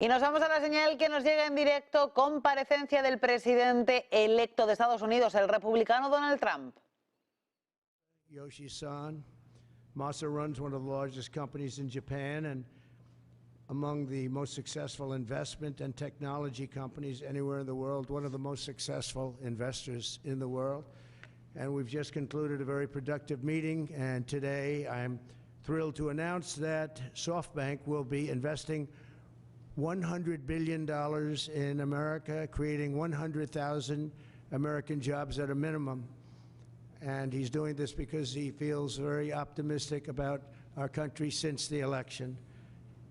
Y nos vamos a la señal que nos llega en directo, comparecencia del presidente electo de Estados Unidos, el republicano Donald Trump. Yoshi-san, Masa runs one of the largest companies in Japan and among the most successful investment and technology companies anywhere in the world, one of the most successful investors in the world. And we've just concluded a very productive meeting, and today I'm thrilled to announce that SoftBank will be investing $100 billion in America, creating 100,000 American jobs at a minimum. And he's doing this because he feels very optimistic about our country since the election.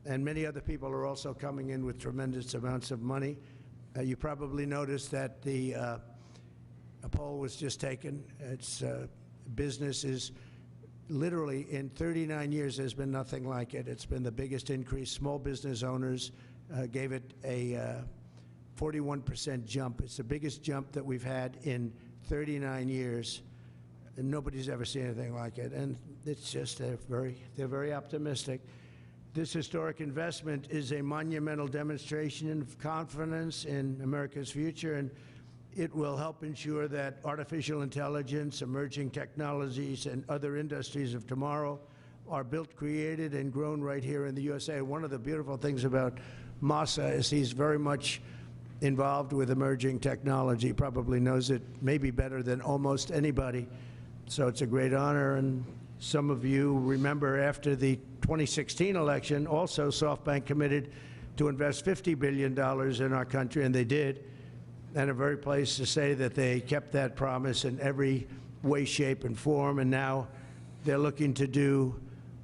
And many other people are also coming in with tremendous amounts of money. You probably noticed that a poll was just taken. It's business is literally in 39 years, there's been nothing like it. It's been the biggest increase. Small business owners gave it a 41% jump. It's the biggest jump that we've had in 39 years. And nobody's ever seen anything like it. And it's just, they're very optimistic. This historic investment is a monumental demonstration of confidence in America's future, and it will help ensure that artificial intelligence, emerging technologies, and other industries of tomorrow are built, created, and grown right here in the USA. One of the beautiful things about Masa is he's very much involved with emerging technology, probably knows it maybe better than almost anybody. So it's a great honor, and some of you remember after the 2016 election, also SoftBank committed to invest $50 billion in our country, and they did. And I'm very pleased to say that they kept that promise in every way, shape, and form, and now they're looking to do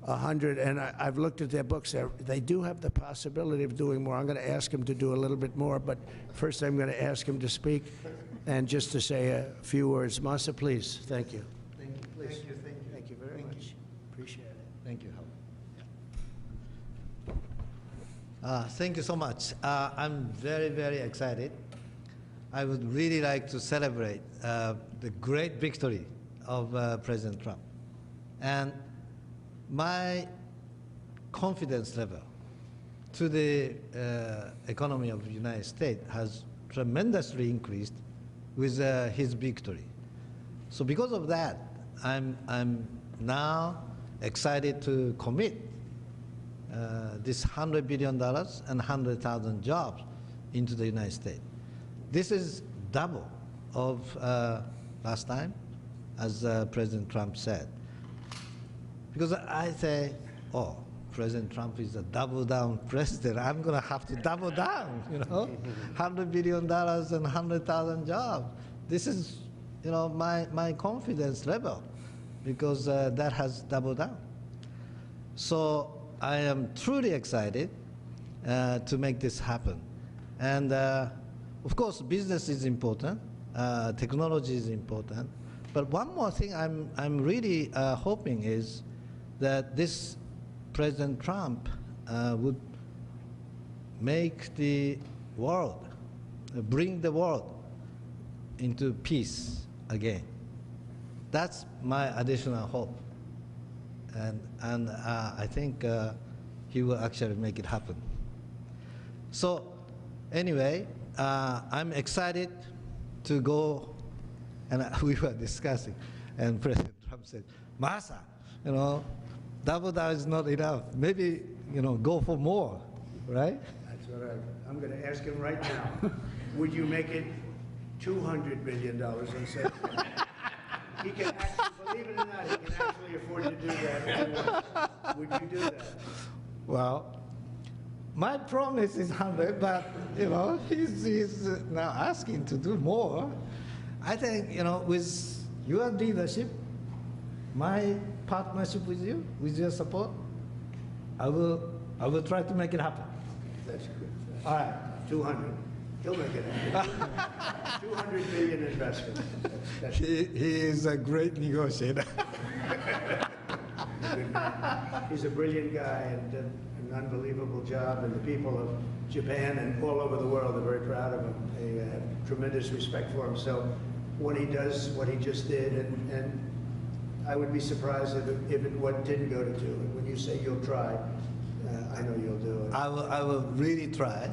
100, and I've looked at their books. They do have the possibility of doing more. I'm going to ask them to do a little bit more, but first I'm going to ask him to speak and just to say a few words. Masa, please. Thank you. Thank you, please. Thank you, thank you. Thank you very much. Appreciate it. Thank you, Howard. Thank you so much. I'm very, very excited. I would really like to celebrate the great victory of President Trump. And my confidence level to the economy of the United States has tremendously increased with his victory. So because of that, I'm now excited to commit this $100 billion and 100,000 jobs into the United States. This is double of last time, as President Trump said. Because I say, oh, President Trump is a double down president. I'm going to have to double down, you know, $100 billion and 100,000 jobs. This is, you know, my confidence level, because that has doubled down. So I am truly excited to make this happen. And of course, business is important, technology is important. But one more thing I'm really hoping is that this President Trump would make the world, bring the world into peace again. That's my additional hope. And I think he will actually make it happen. So anyway, I'm excited to go, and we were discussing, and President Trump said, Masa, you know, double down is not enough. Maybe, you know, go for more, right? That's what I'm going to ask him right now. Would you make it $200 billion instead of he can actually, believe it or not, he can actually afford to do that. Would you do that? Well, my promise is 100, but, you know, he's now asking to do more. I think, you know, with your leadership, my partnership with you, with your support, I will try to make it happen. That's good. All right. 200. He'll make it happen. 200 billion investment. He is a great negotiator. He's a brilliant guy and did an unbelievable job, and the people of Japan and all over the world are very proud of him. They have tremendous respect for him. So when he does what he just did, and I would be surprised if it didn't go to 2. And when you say you'll try, I know you'll do it. I will really try.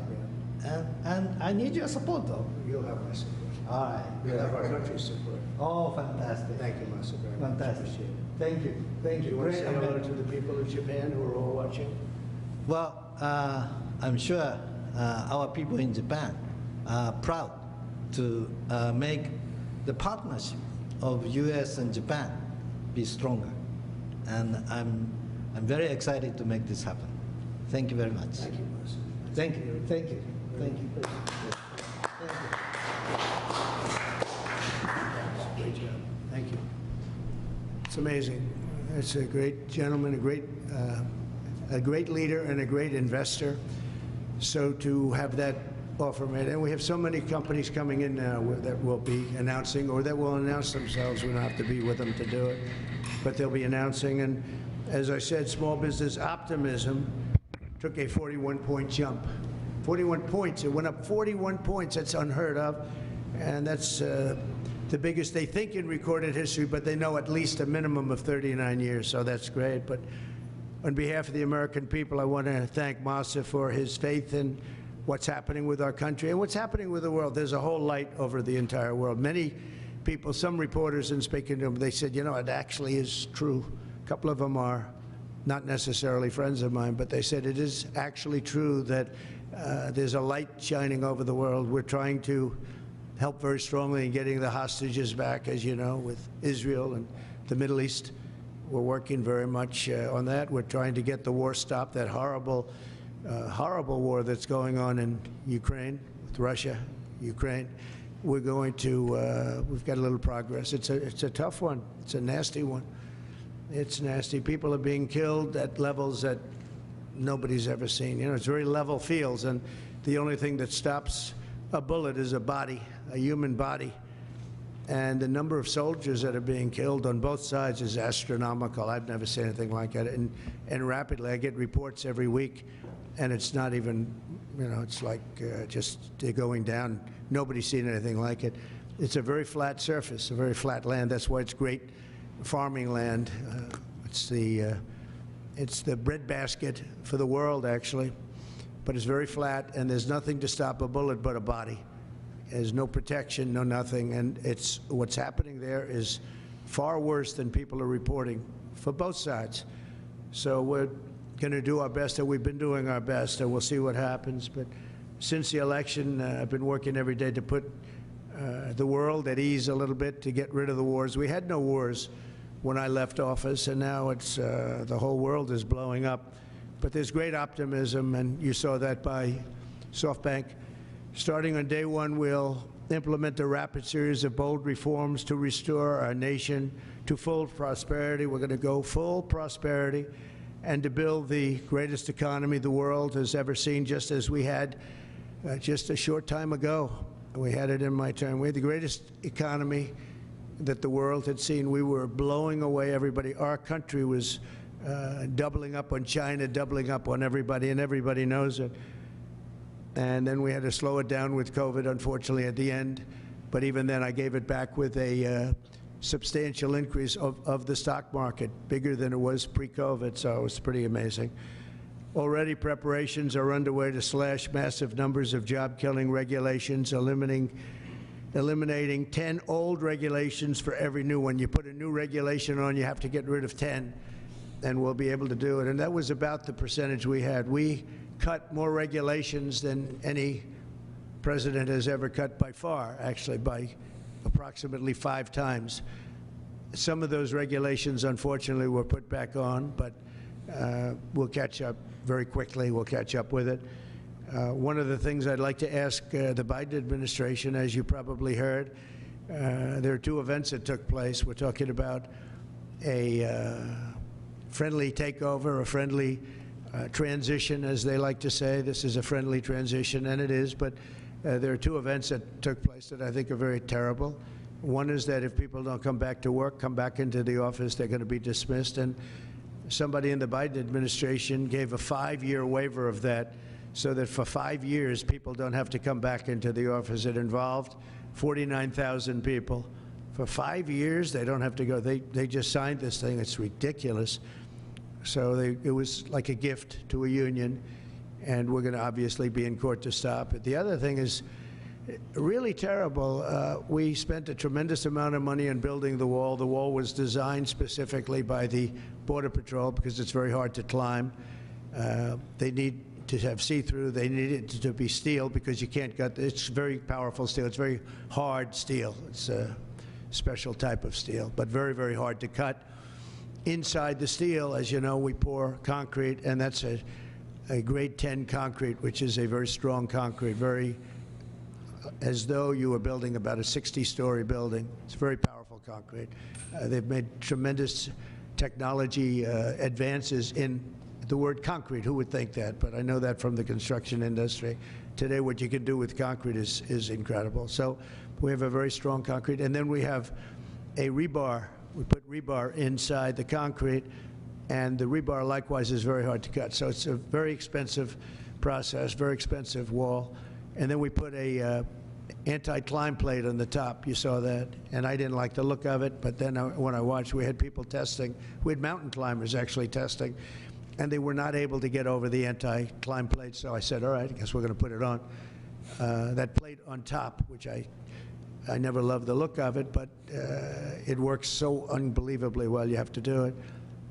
Yeah. And I need your support, though. You'll have my support. All right. You'll have our country's support. Oh, fantastic. Thank you, Masa, very much. Fantastic. Appreciate it. Thank you. Thank Do you. you want to Great say hello event. to the people of Japan who are all watching? Well, I'm sure our people in Japan are proud to make the partnership of U.S. and Japan be stronger. And I'm very excited to make this happen. Thank you very much. Thank you, Masa. Thank you. Thank you. Thank you. Thank you. Great job. Thank you. It's amazing. It's a great gentleman, a great leader, and a great investor. So to have that offer made, and we have so many companies coming in now that will be announcing, or that will announce themselves. We don't have to be with them to do it, but they'll be announcing. And as I said, small business optimism took a 41-point jump. 41 points. It went up 41 points. That's unheard of, and that's the biggest they think in recorded history, but they know at least a minimum of 39 years, so that's great. But on behalf of the American people, I want to thank Masa for his faith in what's happening with our country and what's happening with the world. There's a whole light over the entire world. Many people, some reporters, in speaking to them, they said, you know, it actually is true. A couple of them are not necessarily friends of mine, but they said it is actually true that there's a light shining over the world. We're trying to help very strongly in getting the hostages back, as you know, with Israel and the Middle East. We're working very much on that. We're trying to get the war stopped, that horrible, horrible war that's going on in Ukraine, with Russia, Ukraine. We're going to, we've got a little progress. It's a tough one. It's a nasty one. It's nasty. People are being killed at levels that nobody's ever seen. You know, it's very level fields, and the only thing that stops a bullet is a body, a human body. And the number of soldiers that are being killed on both sides is astronomical. I've never seen anything like that. And rapidly, I get reports every week, and it's not even, you know, it's like just they're going down. Nobody's seen anything like it. It's a very flat surface, a very flat land. That's why it's great farming land. It's the breadbasket for the world, actually. But it's very flat, and there's nothing to stop a bullet but a body. There's no protection, no nothing, and it's what's happening there is far worse than people are reporting for both sides. So we're going to do our best, and we've been doing our best, and we'll see what happens. But since the election, I've been working every day to put the world at ease a little bit, to get rid of the wars. We had no wars when I left office, and now it's the whole world is blowing up. But there's great optimism, and you saw that by SoftBank. Starting on day one, we'll implement a rapid series of bold reforms to restore our nation to full prosperity. We're going to go full prosperity and to build the greatest economy the world has ever seen, just as we had just a short time ago. We had it in my term. We had the greatest economy that the world had seen. We were blowing away everybody. Our country was doubling up on China, doubling up on everybody, and everybody knows it. And then we had to slow it down with COVID, unfortunately, at the end. But even then, I gave it back with a substantial increase of the stock market, bigger than it was pre-COVID, so it was pretty amazing. Already preparations are underway to slash massive numbers of job-killing regulations, eliminating 10 old regulations for every new one. You put a new regulation on, you have to get rid of 10, and we'll be able to do it. And that was about the percentage we had. We cut more regulations than any president has ever cut by far, actually, by approximately 5 times. Some of those regulations, unfortunately, were put back on, but we'll catch up very quickly. We'll catch up with it. One of the things I'd like to ask the Biden administration, as you probably heard, there are 2 events that took place. We're talking about a friendly takeover, a friendly transition, as they like to say. This is a friendly transition, and it is, but there are 2 events that took place that I think are very terrible. One is that if people don't come back to work, come back into the office, they're going to be dismissed, and somebody in the Biden administration gave a 5-year waiver of that, so that for 5 years, people don't have to come back into the office. It involved 49,000 people. For 5 years, they don't have to go. They just signed this thing. It's ridiculous. So it was like a gift to a union, and we're going to obviously be in court to stop it. The other thing is really terrible. We spent a tremendous amount of money on building the wall. The wall was designed specifically by the Border Patrol because it's very hard to climb. They need to have see-through. They need it to be steel because you can't cut. It's very powerful steel. It's very hard steel. It's a special type of steel, but very, very hard to cut. Inside the steel, as you know, we pour concrete, and that's a grade 10 concrete, which is a very strong concrete, very as though you were building about a 60-story building. It's very powerful concrete. They've made tremendous technology advances in the word concrete. Who would think that? But I know that from the construction industry. Today, what you can do with concrete is incredible. So we have a very strong concrete. And then we have a rebar. We put rebar inside the concrete, and the rebar likewise is very hard to cut. So it's a very expensive process, very expensive wall. And then we put a anti-climb plate on the top. You saw that. And I didn't like the look of it, but then when I watched, we had people testing. We had mountain climbers actually testing, and they were not able to get over the anti-climb plate. So I said, all right, I guess we're going to put it on. That plate on top, which I never loved the look of it, but it works so unbelievably well, you have to do it.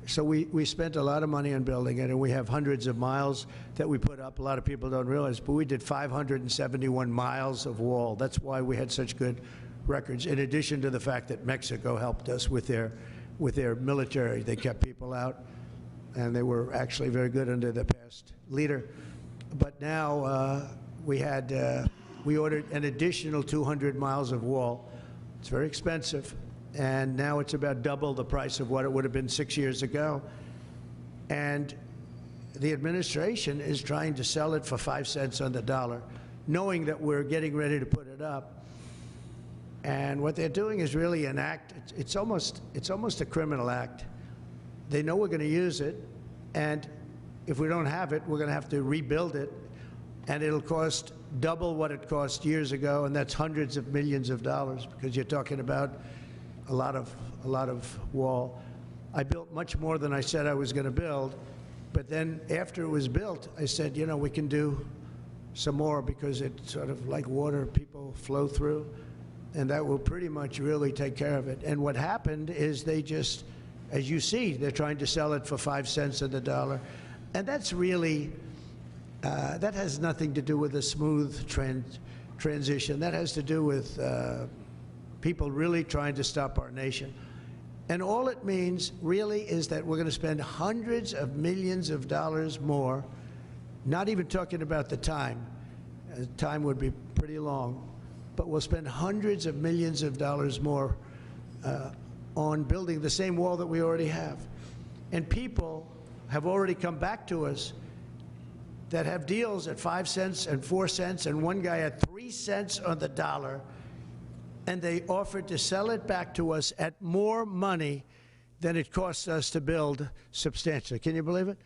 So we spent a lot of money on building it, and we have hundreds of miles that we put up. A lot of people don't realize, but we did 571 miles of wall. That's why we had such good records, in addition to the fact that Mexico helped us with their military. They kept people out, and they were actually very good under the past leader. But now we ordered an additional 200 miles of wall. It's very expensive. And now it's about double the price of what it would have been 6 years ago. And the administration is trying to sell it for 5 cents on the dollar, knowing that we're getting ready to put it up. And what they're doing is really an act. It's almost a criminal act. They know we're going to use it, and if we don't have it, we're going to have to rebuild it, and it'll cost double what it cost years ago, and that's hundreds of millions of dollars, because you're talking about a lot of wall. I built much more than I said I was going to build, but then after it was built, I said, you know, we can do some more because it's sort of like water, people flow through, and that will pretty much really take care of it. And what happened is they just, as you see, they're trying to sell it for 5 cents on the dollar, and that's really, that has nothing to do with a smooth transition. That has to do with people really trying to stop our nation. And all it means really is that we're going to spend hundreds of millions of dollars more, not even talking about the time. Time would be pretty long, but we'll spend hundreds of millions of dollars more on building the same wall that we already have. And people have already come back to us that have deals at 5 cents and 4 cents, and one guy at 3 cents on the dollar, and they offered to sell it back to us at more money than it costs us to build substantially. Can you believe it?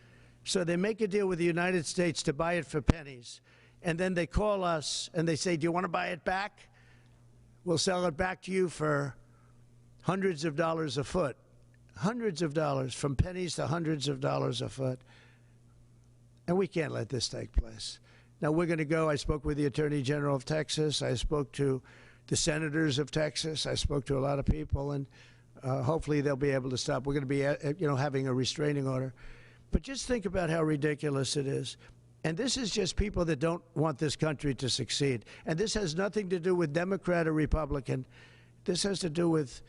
So they make a deal with the United States to buy it for pennies, and then they call us and they say, do you want to buy it back? We'll sell it back to you for hundreds of dollars a foot. Hundreds of dollars, from pennies to hundreds of dollars a foot. And we can't let this take place. Now we're going to go, I spoke with the Attorney General of Texas, I spoke to the senators of Texas, I spoke to a lot of people, and hopefully they'll be able to stop. We're going to be, having a restraining order. But just think about how ridiculous it is. And this is just people that don't want this country to succeed. And this has nothing to do with Democrat or Republican. This has to do with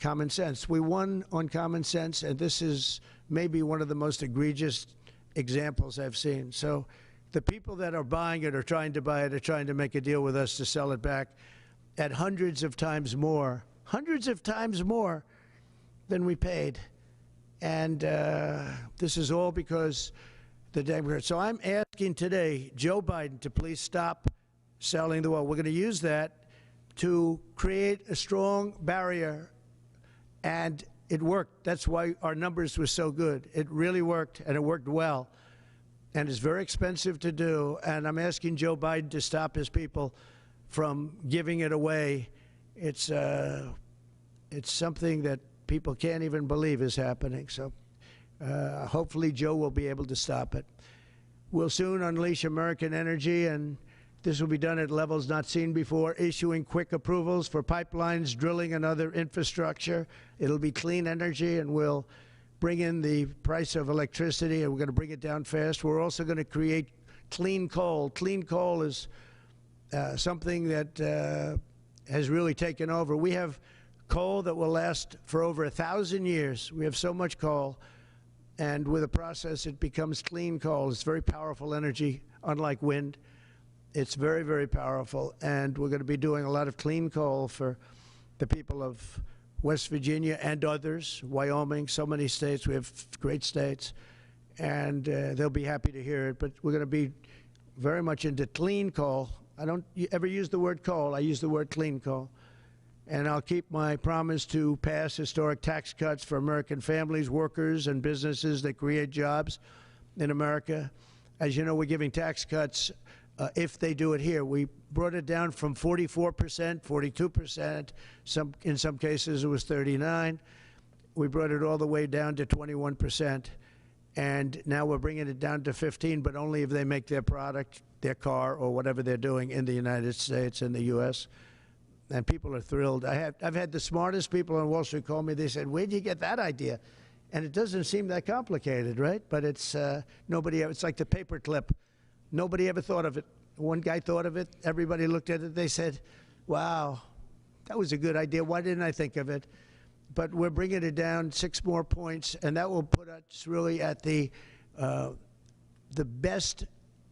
common sense. We won on common sense, and this is maybe one of the most egregious examples I've seen. So the people that are buying it or trying to buy it are trying to make a deal with us to sell it back at hundreds of times more than we paid. And this is all because the Democrats. So I'm asking today Joe Biden to please stop selling the wall. We're going to use that to create a strong barrier, and it worked. That's why our numbers were so good. It really worked, and it worked well. And it's very expensive to do, and I'm asking Joe Biden to stop his people from giving it away. It's something that people can't even believe is happening. So Hopefully Joe will be able to stop it. We'll soon unleash American energy, and this will be done at levels not seen before, issuing quick approvals for pipelines, drilling, and other infrastructure. It'll be clean energy, and we'll bring in the price of electricity, and we're going to bring it down fast. We're also going to create clean coal. Clean coal is something that has really taken over. We have coal that will last for over 1,000 years. We have so much coal, and with a process, it becomes clean coal. It's very powerful energy, unlike wind. It's very, very powerful, and we're going to be doing a lot of clean coal for the people of West Virginia and others, Wyoming, so many states. We have great states, and they'll be happy to hear it. But we're going to be very much into clean coal. I don't ever use the word coal. I use the word clean coal. And I'll keep my promise to pass historic tax cuts for American families, workers, and businesses that create jobs in America. As you know, we're giving tax cuts if they do it here. We brought it down from 44%, 42%. In some cases, it was 39%. We brought it all the way down to 21%. And now we're bringing it down to 15%, but only if they make their product, their car, or whatever they're doing in the United States and the U.S. And people are thrilled. I've had the smartest people on Wall Street call me. They said, "Where'd you get that idea?" And it doesn't seem that complicated, right? But it's it's like the paperclip. Nobody ever thought of it. One guy thought of it. Everybody looked at it. They said, "Wow, that was a good idea. Why didn't I think of it?" But we're bringing it down 6 more points, and that will put us really at the best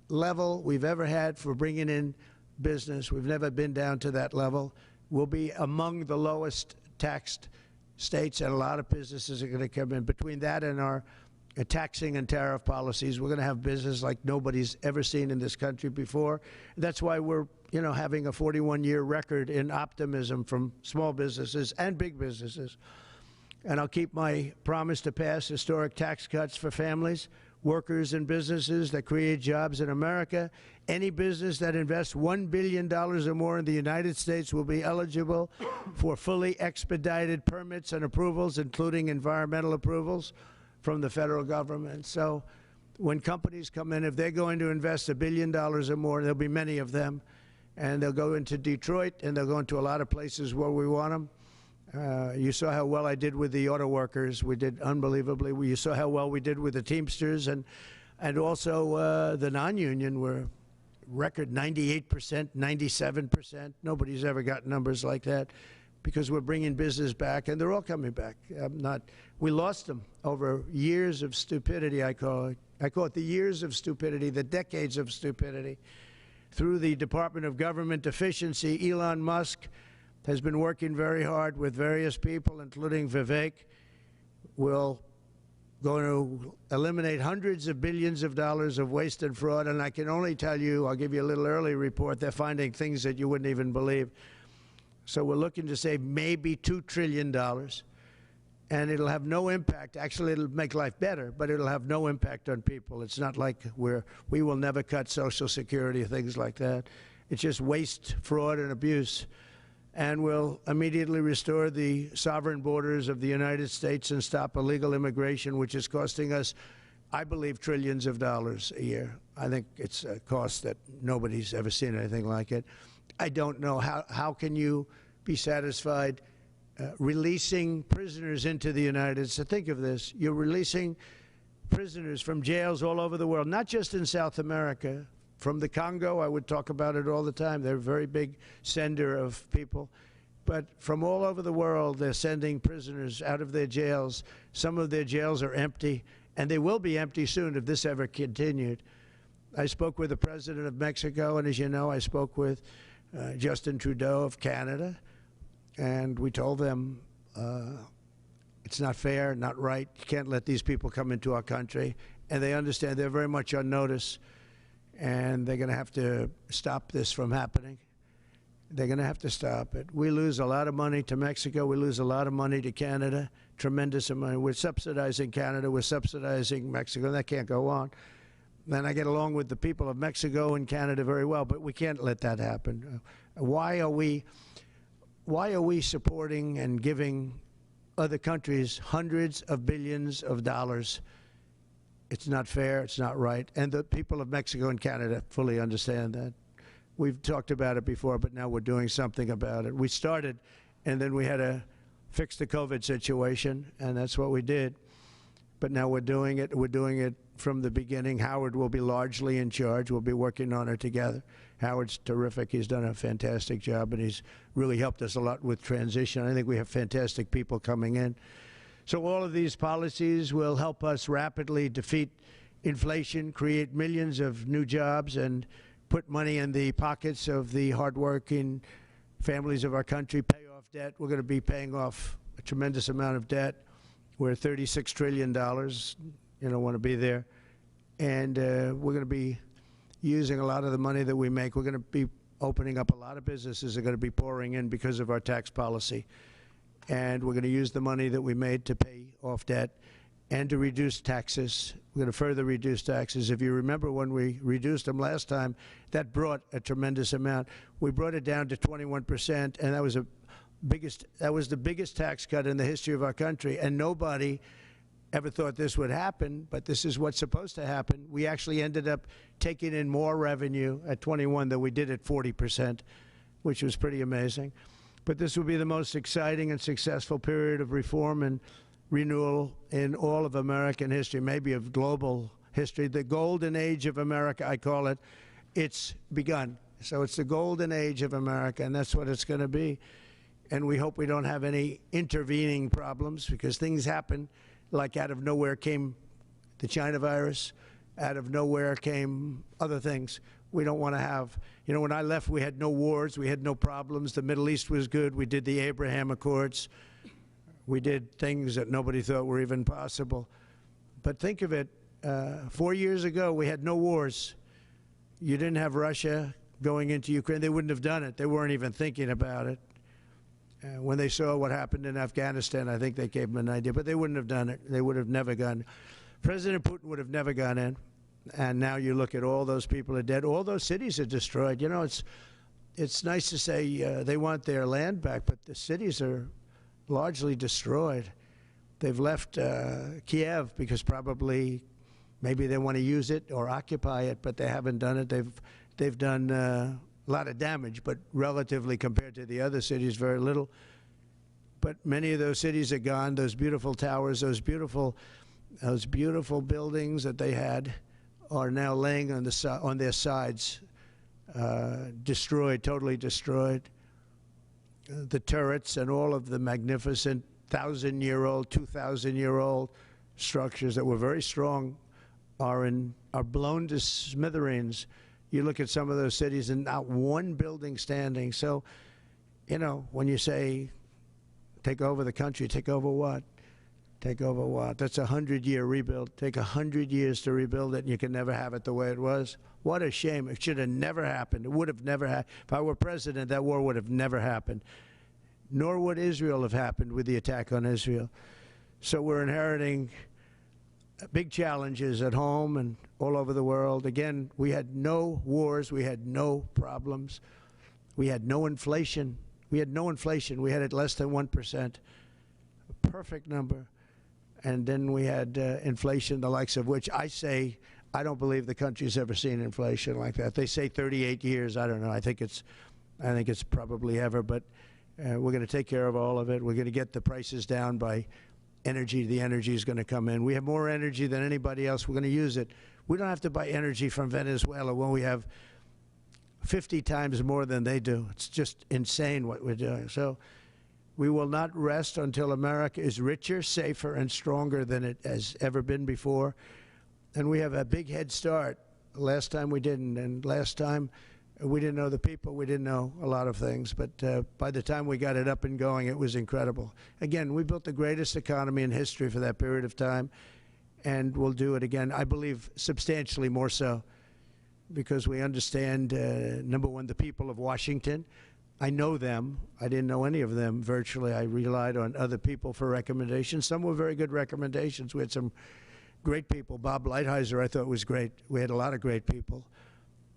level we've ever had for bringing in business. We've never been down to that level. We'll be among the lowest taxed states, and a lot of businesses are going to come in. Between that and our taxing and tariff policies, we're going to have business like nobody's ever seen in this country before. That's why we're, having a 41-year record in optimism from small businesses and big businesses. And I'll keep my promise to pass historic tax cuts for families, workers, and businesses that create jobs in America. Any business that invests $1 billion or more in the United States will be eligible for fully expedited permits and approvals, including environmental approvals from the federal government. So when companies come in, if they're going to invest $1 billion or more, there'll be many of them, and they'll go into Detroit, and they'll go into a lot of places where we want them. You saw how well I did with the auto workers. We did unbelievably. You saw how well we did with the Teamsters, and also the non-union were record 98%, 97%. Nobody's ever got numbers like that, because we're bringing business back, and they're all coming back. We lost them over years of stupidity, I call it. I call it the years of stupidity, the decades of stupidity. Through the Department of Government Efficiency, Elon Musk has been working very hard with various people, including Vivek. We're going to eliminate hundreds of billions of dollars of waste and fraud, and I can only tell you, I'll give you a little early report, they're finding things that you wouldn't even believe. So we're looking to save maybe $2 trillion, and it'll have no impact. Actually, it'll make life better, but it'll have no impact on people. It's not like we will never cut Social Security, things like that. It's just waste, fraud, and abuse. And we'll immediately restore the sovereign borders of the United States and stop illegal immigration, which is costing us, I believe, trillions of dollars a year. I think it's a cost that nobody's ever seen anything like it. I don't know how can you be satisfied releasing prisoners into the United States. Think of this. You're releasing prisoners from jails all over the world, not just in South America. From the Congo, I would talk about it all the time. They're a very big sender of people. But from all over the world, they're sending prisoners out of their jails. Some of their jails are empty, and they will be empty soon if this ever continued. I spoke with the president of Mexico, and as you know, I spoke with Justin Trudeau of Canada, and we told them it's not fair, not right. You can't let these people come into our country. And they understand. They're very much on notice. And they're going to have to stop this from happening. They're going to have to stop it. We lose a lot of money to Mexico. We lose a lot of money to Canada, tremendous amount. We're subsidizing Canada. We're subsidizing Mexico. That can't go on. And I get along with the people of Mexico and Canada very well, but we can't let that happen. Why are we supporting and giving other countries hundreds of billions of dollars. It's not fair, it's not right, and the people of Mexico and Canada fully understand that. We've talked about it before, but now we're doing something about it. We started, and then we had to fix the COVID situation, and that's what we did. But now we're doing it. We're doing it from the beginning. Howard will be largely in charge. We'll be working on it together. Howard's terrific. He's done a fantastic job, and he's really helped us a lot with transition. I think we have fantastic people coming in. So all of these policies will help us rapidly defeat inflation, create millions of new jobs, and put money in the pockets of the hardworking families of our country, pay off debt. We're going to be paying off a tremendous amount of debt. We're $36 trillion. You don't want to be there. And we're going to be using a lot of the money that we make. We're going to be opening up a lot of businesses that are going to be pouring in because of our tax policy. And we're going to use the money that we made to pay off debt and to reduce taxes. We're going to further reduce taxes. If you remember when we reduced them last time, that brought a tremendous amount. We brought it down to 21%, and that was the biggest tax cut in the history of our country. And nobody ever thought this would happen, but this is what's supposed to happen. We actually ended up taking in more revenue at 21 than we did at 40%, which was pretty amazing. But this will be the most exciting and successful period of reform and renewal in all of American history, maybe of global history. The golden age of America, I call it. It's begun. So it's the golden age of America, and that's what it's going to be. And we hope we don't have any intervening problems, because things happen. Like out of nowhere came the China virus. Out of nowhere came other things. We don't want to have, you know, when I left, we had no wars, we had no problems. The Middle East was good. We did the Abraham Accords. We did things that nobody thought were even possible. But think of it, 4 years ago, we had no wars. You didn't have Russia going into Ukraine. They wouldn't have done it. They weren't even thinking about it. When they saw what happened in Afghanistan, I think they gave them an idea, but they wouldn't have done it. They would have never gone. President Putin would have never gone in. And now you look at all those people are dead. All those cities are destroyed. You know, it's nice to say they want their land back, but the cities are largely destroyed. They've left Kiev because probably maybe they want to use it or occupy it, but they haven't done it. They've done a lot of damage, but relatively compared to the other cities, very little. But many of those cities are gone. Those beautiful towers, those beautiful buildings that they had are now laying on their sides, destroyed, totally destroyed. The turrets and all of the magnificent 1,000-year-old, 2,000-year-old structures that were very strong are blown to smithereens. You look at some of those cities and not one building standing. So, you know, when you say take over the country, take over what? Take over what? That's a 100-year rebuild. Take 100 years to rebuild it, and you can never have it the way it was. What a shame. It should have never happened. It would have never happened. If I were president, that war would have never happened. Nor would Israel have happened with the attack on Israel. So we're inheriting big challenges at home and all over the world. Again, we had no wars. We had no problems. We had no inflation. We had no inflation. We had it less than 1%. A perfect number. And then we had inflation, the likes of which I say I don't believe the country's ever seen inflation like that. They say 38 years. I don't know. I think it's probably ever. But we're going to take care of all of it. We're going to get the prices down by energy. The energy is going to come in. We have more energy than anybody else. We're going to use it. We don't have to buy energy from Venezuela when we have 50 times more than they do. It's just insane what we're doing. So we will not rest until America is richer, safer, and stronger than it has ever been before. And we have a big head start. Last time we didn't, and last time we didn't know the people. We didn't know a lot of things. But by the time we got it up and going, it was incredible. Again, we built the greatest economy in history for that period of time, and we'll do it again. I believe substantially more so, because we understand, number one, the people of Washington. I know them. I didn't know any of them virtually. I relied on other people for recommendations. Some were very good recommendations. We had some great people. Bob Lighthizer, I thought, was great. We had a lot of great people.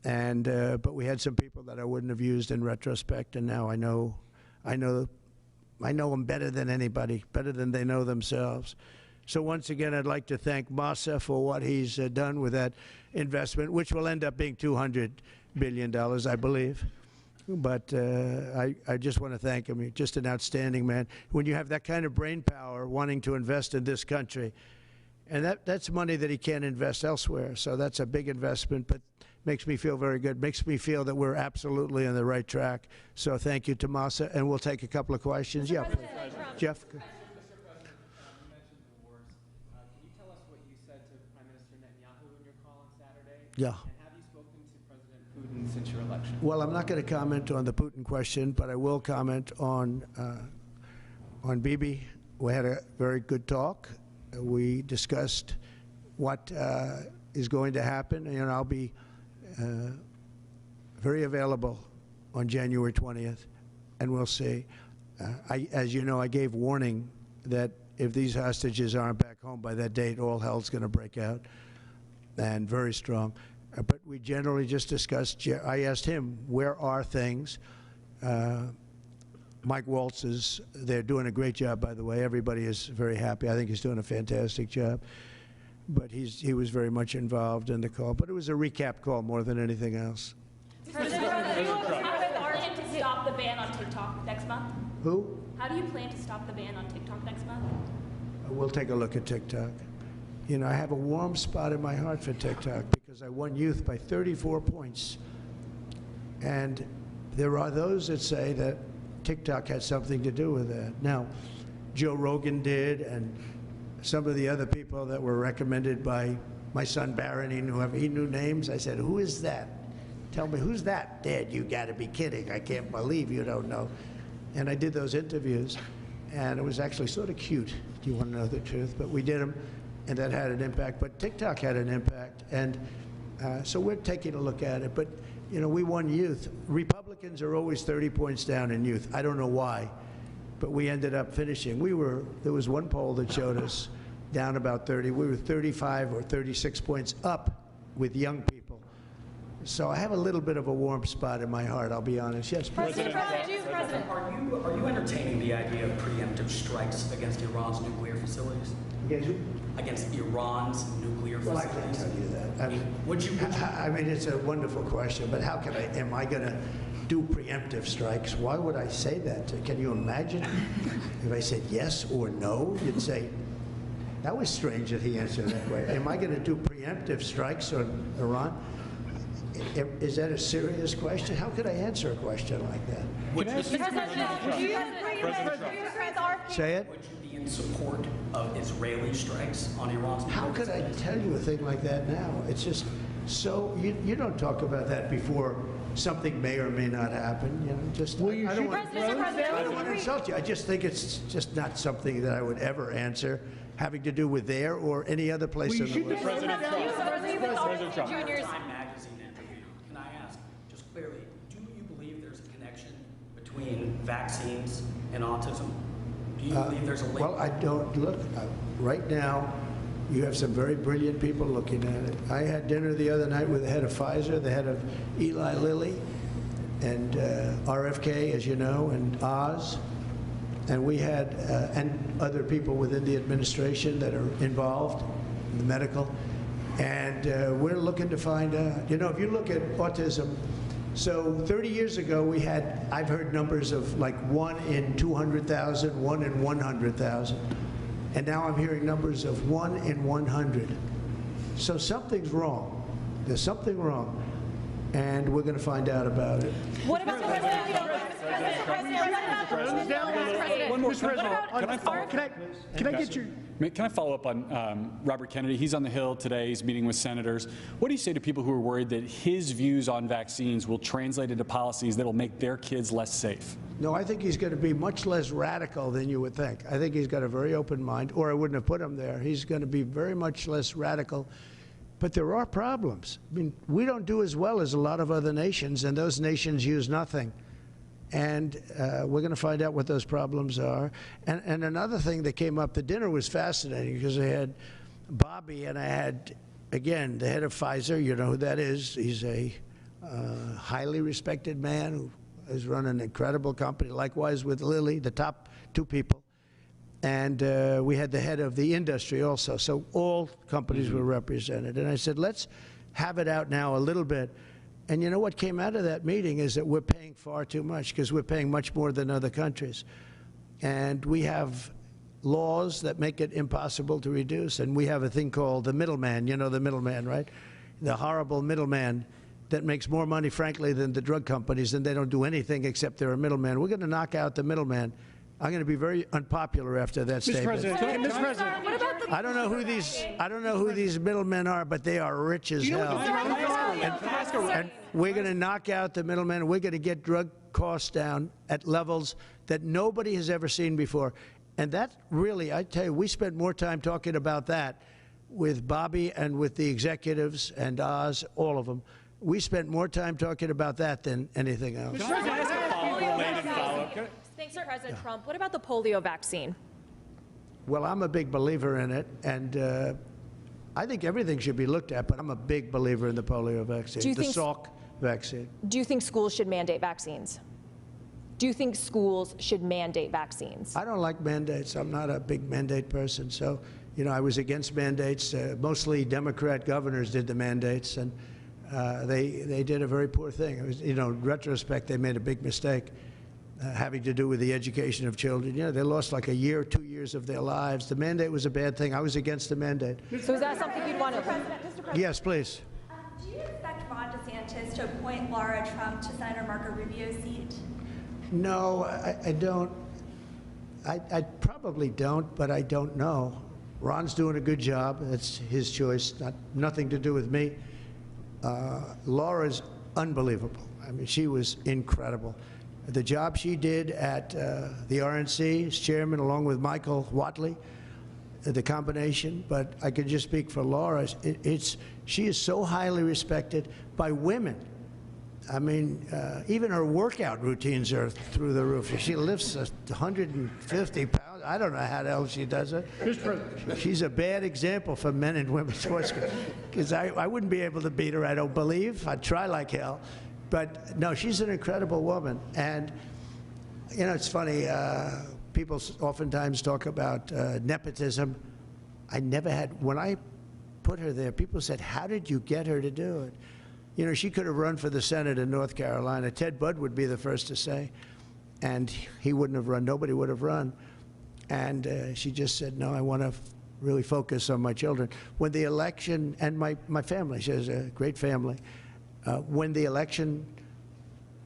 And but we had some people that I wouldn't have used in retrospect, and now I know I know them better than anybody, better than they know themselves. So once again, I'd like to thank Masa for what he's done with that investment, which will end up being $200 billion, I believe. But I just want to thank him. He's just an outstanding man. When you have that kind of brain power wanting to invest in this country, and that's money that he can't invest elsewhere. So that's a big investment, but makes me feel very good. Makes me feel that we're absolutely on the right track. So thank you to Masa, and we'll take a couple of questions. Yeah, please. Jeff. Yeah. And have you spoken to President Putin since your election? Well, I'm not going to comment on the Putin question, but I will comment on Bibi. We had a very good talk. We discussed what is going to happen, and I'll be very available on January 20th, and we'll see. As you know, I gave warning that if these hostages aren't back home by that date, all hell's going to break out. And very strong. But we generally just discussed, I asked him, where are things? Mike Waltz they're doing a great job, by the way. Everybody is very happy. I think he's doing a fantastic job. But he was very much involved in the call. But it was a recap call more than anything else. President Trump, how do you plan to stop the ban on TikTok next month? Who? How do you plan to stop the ban on TikTok next month? We'll take a look at TikTok. You know, I have a warm spot in my heart for TikTok because I won youth by 34 points. And there are those that say that TikTok had something to do with that. Now, Joe Rogan did, and some of the other people that were recommended by my son Barron, he knew names. I said, who is that? Tell me, who's that? Dad, you gotta be kidding. I can't believe you don't know. And I did those interviews, and it was actually sort of cute. Do you want to know the truth? But we did them. And that had an impact, but TikTok had an impact, and so we're taking a look at it. But you know, we won youth. Republicans are always 30 points down in youth. I don't know why, but we ended up finishing. There was one poll that showed us down about 30. We were 35 or 36 points up with young people. So I have a little bit of a warm spot in my heart, I'll be honest. Yes, President, are you entertaining the idea of preemptive strikes against Iran's nuclear facilities? Against who? Against Iran's nuclear Well, I facilities? can't tell you that. Would you? I mean, it's a wonderful question, but how can am I going to do preemptive strikes? Why would I say that? Can you imagine if I said yes or no? You'd say, that was strange that he answered that way. Am I going to do preemptive strikes on Iran? Is that a serious question? How could I answer a question like that? Say it. Would you be in support of Israeli strikes on Iran's nuclear How could I facilities? tell you a thing like that now? It's just so, you don't talk about that before something may or may not happen. You know, just I don't want to insult you. I just think it's just not something that I would ever answer having to do with there or any other place in the world. President Trump. Time magazine interview. Can I ask, just clearly, do you believe there's a connection between vaccines and autism? Do you believe there's a link? Well, I don't look. Right now, you have some very brilliant people looking at it. I had dinner the other night with the head of Pfizer, the head of Eli Lilly, and RFK, as you know, and Oz. And we had, and other people within the administration that are involved in the medical. And we're looking to find out, you know, if you look at autism, so 30 years ago we had, I've heard numbers of like 1 in 200,000, 1 in 100,000. And now I'm hearing numbers of 1 in 100. So something's wrong. There's something wrong. And we're going to find out about it. What about the president? Can I follow up on Robert Kennedy? He's on the Hill today. He's meeting with senators. What do you say to people who are worried that his views on vaccines will translate into policies that will make their kids less safe? No, I think he's going to be much less radical than you would think. I think he's got a very open mind, or I wouldn't have put him there. He's going to be very much less radical. But there are problems. I mean, we don't do as well as a lot of other nations, and those nations use nothing. And we're going to find out what those problems are. And another thing that came up, the dinner was fascinating because I had Bobby and I had, again, the head of Pfizer. You know who that is. He's a highly respected man who has run an incredible company. Likewise with Lilly, the top two people. And we had the head of the industry also. So all companies were represented. And I said, let's have it out now a little bit. And you know what came out of that meeting is that we're paying far too much, because we're paying much more than other countries. And we have laws that make it impossible to reduce. And we have a thing called the middleman. You know the middleman, right? The horrible middleman that makes more money, frankly, than the drug companies, and they don't do anything except they're a middleman. We're going to knock out the middleman. I'm going to be very unpopular after that statement. Mr. President, What about the I don't know who these middlemen are, but they are rich as hell. And we're going to knock out the middlemen. We're going to get drug costs down at levels that nobody has ever seen before. And that really, I tell you, we spent more time talking about that with Bobby and with the executives and Oz, all of them. We spent more time talking about that than anything else. Thanks, President Trump. What about the polio vaccine? Well, I'm a big believer in it, and I think everything should be looked at, but I'm a big believer in the polio vaccine, the Salk vaccine. Do you think schools should mandate vaccines? Do you think schools should mandate vaccines? I don't like mandates. I'm not a big mandate person. So, you know, I was against mandates. Mostly Democrat governors did the mandates, and they did a very poor thing. It was, you know, in retrospect, they made a big mistake having to do with the education of children. You know, they lost like a year, 2 years of their lives. The mandate was a bad thing. I was against the mandate. So is that something you'd want to... Mr. President. Yes, please. Do you expect Ron DeSantis to appoint Laura Trump to Senator Marco Rubio's seat? No, I don't. I probably don't, but I don't know. Ron's doing a good job. That's his choice, nothing to do with me. Laura's unbelievable. I mean, she was incredible. The job she did at the RNC as chairman, along with Michael Whatley, the combination, but I can just speak for Laura. She is so highly respected by women. I mean, even her workout routines are through the roof. She lifts 150 pounds. I don't know how the hell she does it. She's a bad example for men and women sports, because I wouldn't be able to beat her, I don't believe. I'd try like hell. But no, she's an incredible woman. And, you know, it's funny, people oftentimes talk about nepotism. I never had, when I put her there, people said, how did you get her to do it? You know, she could have run for the Senate in North Carolina. Ted Budd would be the first to say. And he wouldn't have run. Nobody would have run. And she just said, no, I want to really focus on my children. When the election, and my family, she has a great family. When the election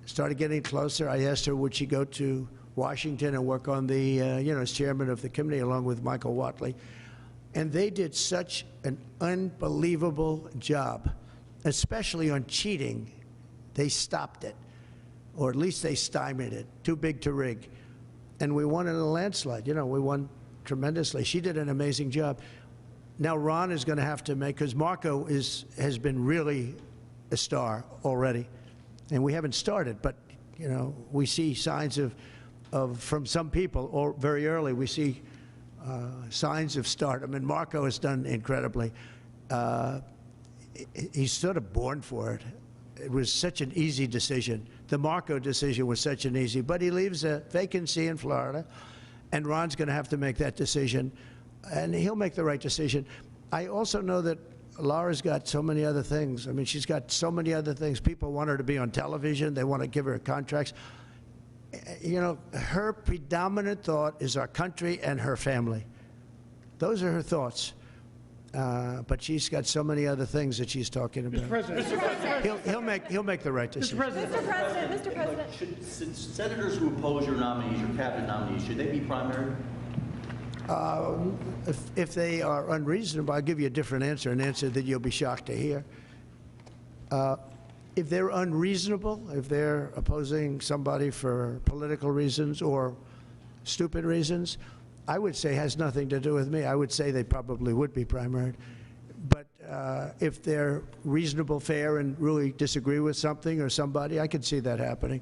started getting closer, I asked her, would she go to Washington and work on the, you know, as chairman of the committee, along with Michael Whatley. And they did such an unbelievable job, especially on cheating. They stopped it, or at least they stymied it. Too big to rig. And we won in a landslide. You know, we won tremendously. She did an amazing job. Now Ron is going to have to make, because Marco has been really a star already, and we haven't started, but you know, we see signs of from some people, or very early, we see signs of stardom, and Marco has done incredibly. He's sort of born for it. It was such an easy decision. The Marco decision was such an easy, but he leaves a vacancy in Florida, and Ron's going to have to make that decision, and he'll make the right decision. I also know that Laura's got so many other things. I mean, she's got so many other things. People want her to be on television. They want to give her contracts. You know, her predominant thought is our country and her family. Those are her thoughts. But she's got so many other things that she's talking about. Mr. President. He'll make the right decision. Mr. President. Should senators who oppose your nominees, your cabinet nominees, should they be primaried? If they are unreasonable, I'll give you a different answer, an answer that you'll be shocked to hear. If they're unreasonable, if they're opposing somebody for political reasons or stupid reasons, I would say has nothing to do with me. I would say they probably would be primaried. But if they're reasonable, fair, and really disagree with something or somebody, I could see that happening.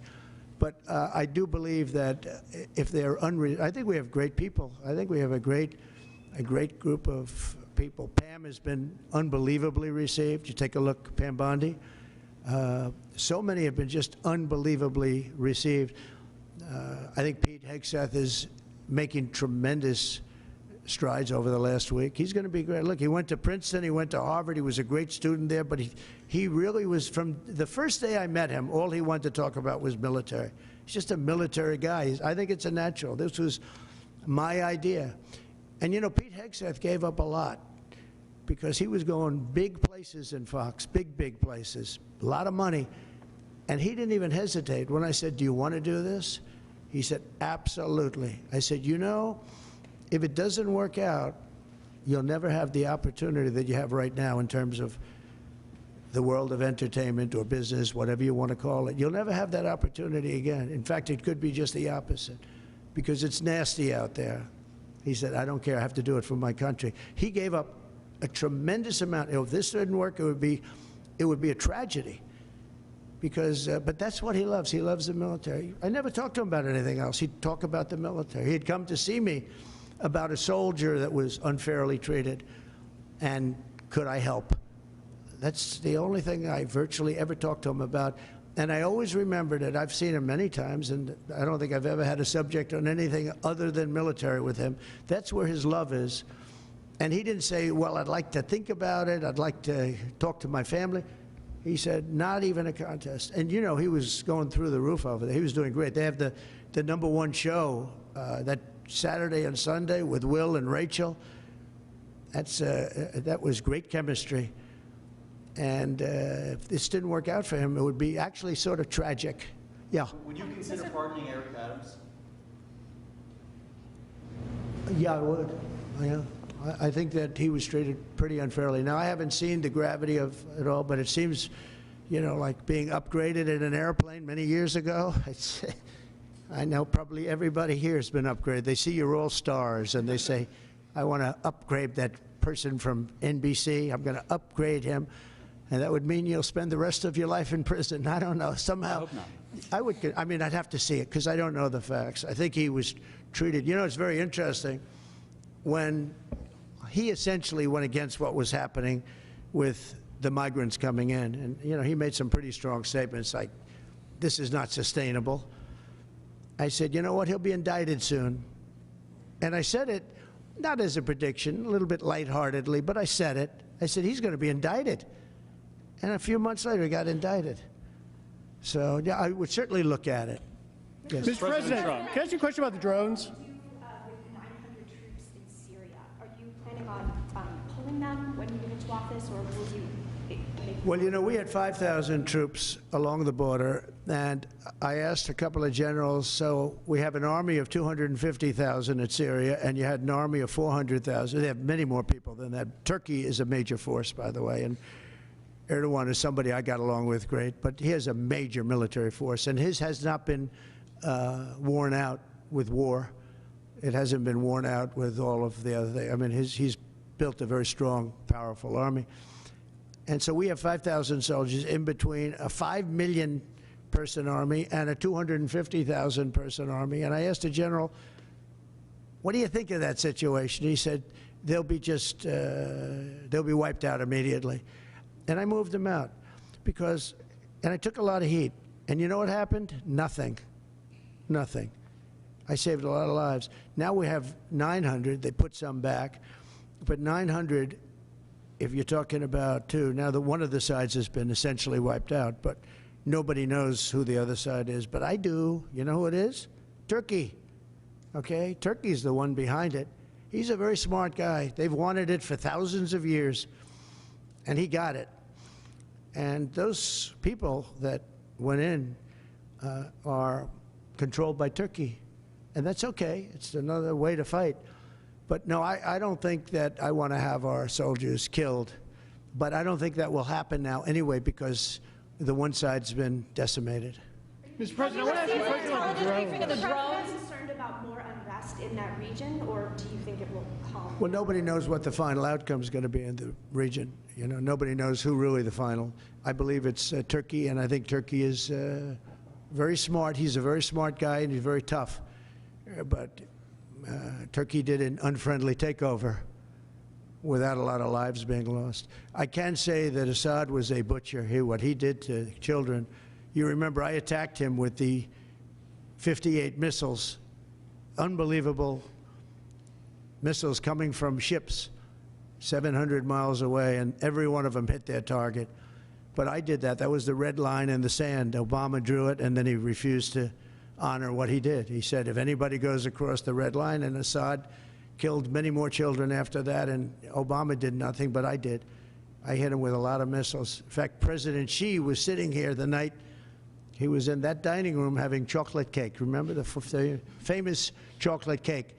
But I do believe that if they're I think we have great people. I think we have a great group of people. Pam has been unbelievably received. You take a look, Pam Bondi. So many have been just unbelievably received. I think Pete Hegseth is making tremendous strides over the last week. He's going to be great. Look, he went to Princeton, he went to Harvard, he was a great student there, but he really was, from the first day I met him, all he wanted to talk about was military. He's just a military guy. I think it's a natural. This was my idea. And you know, Pete Hegseth gave up a lot because he was going big places in Fox, big places, a lot of money. And he didn't even hesitate. When I said, do you want to do this? He said, absolutely. I said, you know, if it doesn't work out, you'll never have the opportunity that you have right now in terms of the world of entertainment or business, whatever you want to call it. You'll never have that opportunity again. In fact, it could be just the opposite because it's nasty out there. He said, I don't care, I have to do it for my country. He gave up a tremendous amount. If this didn't work, it would be a tragedy. Because, but that's what he loves. He loves the military. I never talked to him about anything else. He'd talk about the military. He'd come to see me about a soldier that was unfairly treated, and could I help? That's the only thing I virtually ever talked to him about. And I always remembered it. I've seen him many times, and I don't think I've ever had a subject on anything other than military with him. That's where his love is. And he didn't say, well, I'd like to think about it. I'd like to talk to my family. He said, not even a contest. And you know, he was going through the roof over there. He was doing great. They have the #1 show that Saturday and Sunday with Will and Rachel. That was great chemistry. And if this didn't work out for him, it would be actually sort of tragic. Yeah. Would you consider pardoning Eric Adams? Yeah, I would. Yeah. I think that he was treated pretty unfairly. Now, I haven't seen the gravity of it all, but it seems, you know, like being upgraded in an airplane many years ago. I know probably everybody here has been upgraded. They see you're all stars, and they say, I want to upgrade that person from NBC. I'm going to upgrade him. And that would mean you'll spend the rest of your life in prison. I don't know. Somehow, I hope not. I mean, I'd have to see it, because I don't know the facts. I think he was treated. You know, it's very interesting. When he essentially went against what was happening with the migrants coming in. And, you know, he made some pretty strong statements like, this is not sustainable. I said, you know what, he'll be indicted soon. And I said it, not as a prediction, a little bit lightheartedly, but I said it. I said, he's going to be indicted. And a few months later, he got indicted. So, yeah, I would certainly look at it. Yes. Mr. President, can I ask you a question about the drones? When you get into office, or will you? Well, you know, we had 5,000 troops along the border, and I asked a couple of generals, so we have an army of 250,000 in Syria, and you had an army of 400,000. They have many more people than that. Turkey is a major force, by the way, and Erdogan is somebody I got along with great, but he has a major military force, and his has not been worn out with war. It hasn't been worn out with all of the other things. I mean, he's built a very strong, powerful army. And so we have 5,000 soldiers in between a 5 million person army and a 250,000 person army. And I asked the general, what do you think of that situation? He said, they'll be wiped out immediately. And I moved them out because, and I took a lot of heat. And you know what happened? Nothing. Nothing. I saved a lot of lives. Now we have 900. They put some back. But 900, if you're talking about two, now one of the sides has been essentially wiped out, but nobody knows who the other side is. But I do. You know who it is? Turkey. Okay? Turkey's the one behind it. He's a very smart guy. They've wanted it for thousands of years, and he got it. And those people that went in are controlled by Turkey. And that's okay. It's another way to fight. But no, I don't think that I want to have our soldiers killed. But I don't think that will happen now anyway, because the one side's been decimated. Mr. President, I want to ask you a question about the drones. Are you concerned about more unrest in that region, or do you think it will calm? Well, nobody knows what the final outcome is going to be in the region. You know, nobody knows who really the final. I believe it's Turkey, and I think Turkey is very smart. He's a very smart guy, and he's very tough. But Turkey did an unfriendly takeover, without a lot of lives being lost. I can say that Assad was a butcher. What he did to children. You remember I attacked him with the 58 missiles, unbelievable missiles coming from ships 700 miles away, and every one of them hit their target. But I did that. That was the red line in the sand. Obama drew it, and then he refused to honor what he did. He said, if anybody goes across the red line, and Assad killed many more children after that, and Obama did nothing, but I did. I hit him with a lot of missiles. In fact, President Xi was sitting here the night he was in that dining room having chocolate cake. Remember the famous chocolate cake?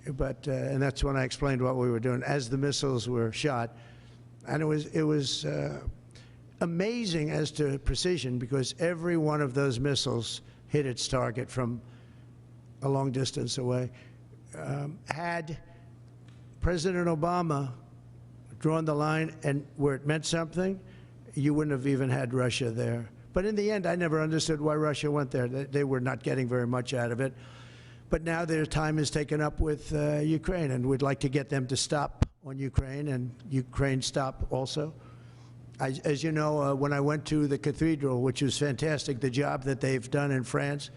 But and that's when I explained what we were doing as the missiles were shot. And it was amazing as to precision, because every one of those missiles hit its target from a long distance away. Had President Obama drawn the line and where it meant something, you wouldn't have even had Russia there. But in the end, I never understood why Russia went there. They were not getting very much out of it. But now their time is taken up with Ukraine, and we'd like to get them to stop on Ukraine, and Ukraine stop also. As you know, when I went to the cathedral, which was fantastic, the job that they've done in France,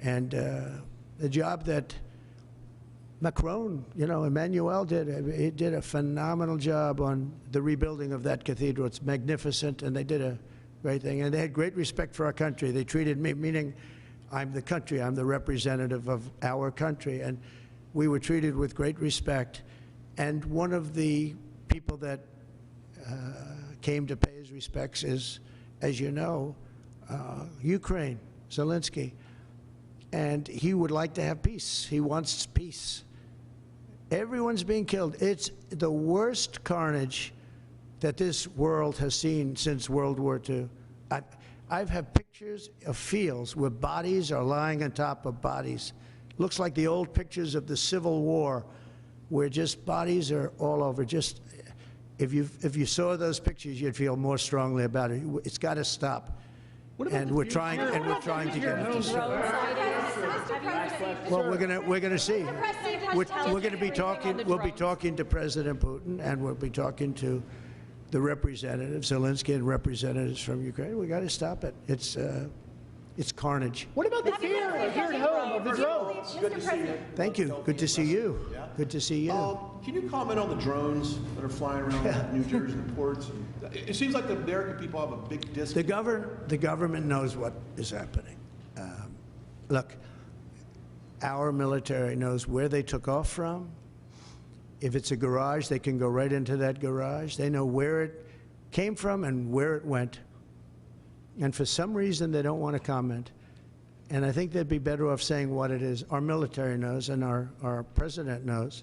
and the job that Macron, Emmanuel did. He did a phenomenal job on the rebuilding of that cathedral. It's magnificent, and they did a great thing. And they had great respect for our country. They treated me, meaning I'm the country, I'm the representative of our country, and we were treated with great respect. And one of the people that came to pay his respects is, as you know, Ukraine, Zelensky. And he would like to have peace. He wants peace. Everyone's being killed. It's the worst carnage that this world has seen since World War II. I've had pictures of fields where bodies are lying on top of bodies. Looks like the old pictures of the Civil War, where just bodies are all over. Just if you saw those pictures, you'd feel more strongly about it. It's got to stop. And we're trying to get it to stop. Well, we're gonna see. We're going to be talking. We'll be talking to President Putin, and we'll be talking to the representatives, Zelensky, and representatives from Ukraine. We got to stop it. It's carnage. What about the fear here at home of the drones? Good to see you. Thank you. Good to see you. Good to see you. Can you comment on the drones that are flying around New Jersey and the ports? It seems like the American people have a big disconnect. The government knows what is happening. Look, our military knows where they took off from. If it's a garage, they can go right into that garage. They know where it came from and where it went. And for some reason, they don't want to comment. And I think they'd be better off saying what it is. Our military knows, and our president knows.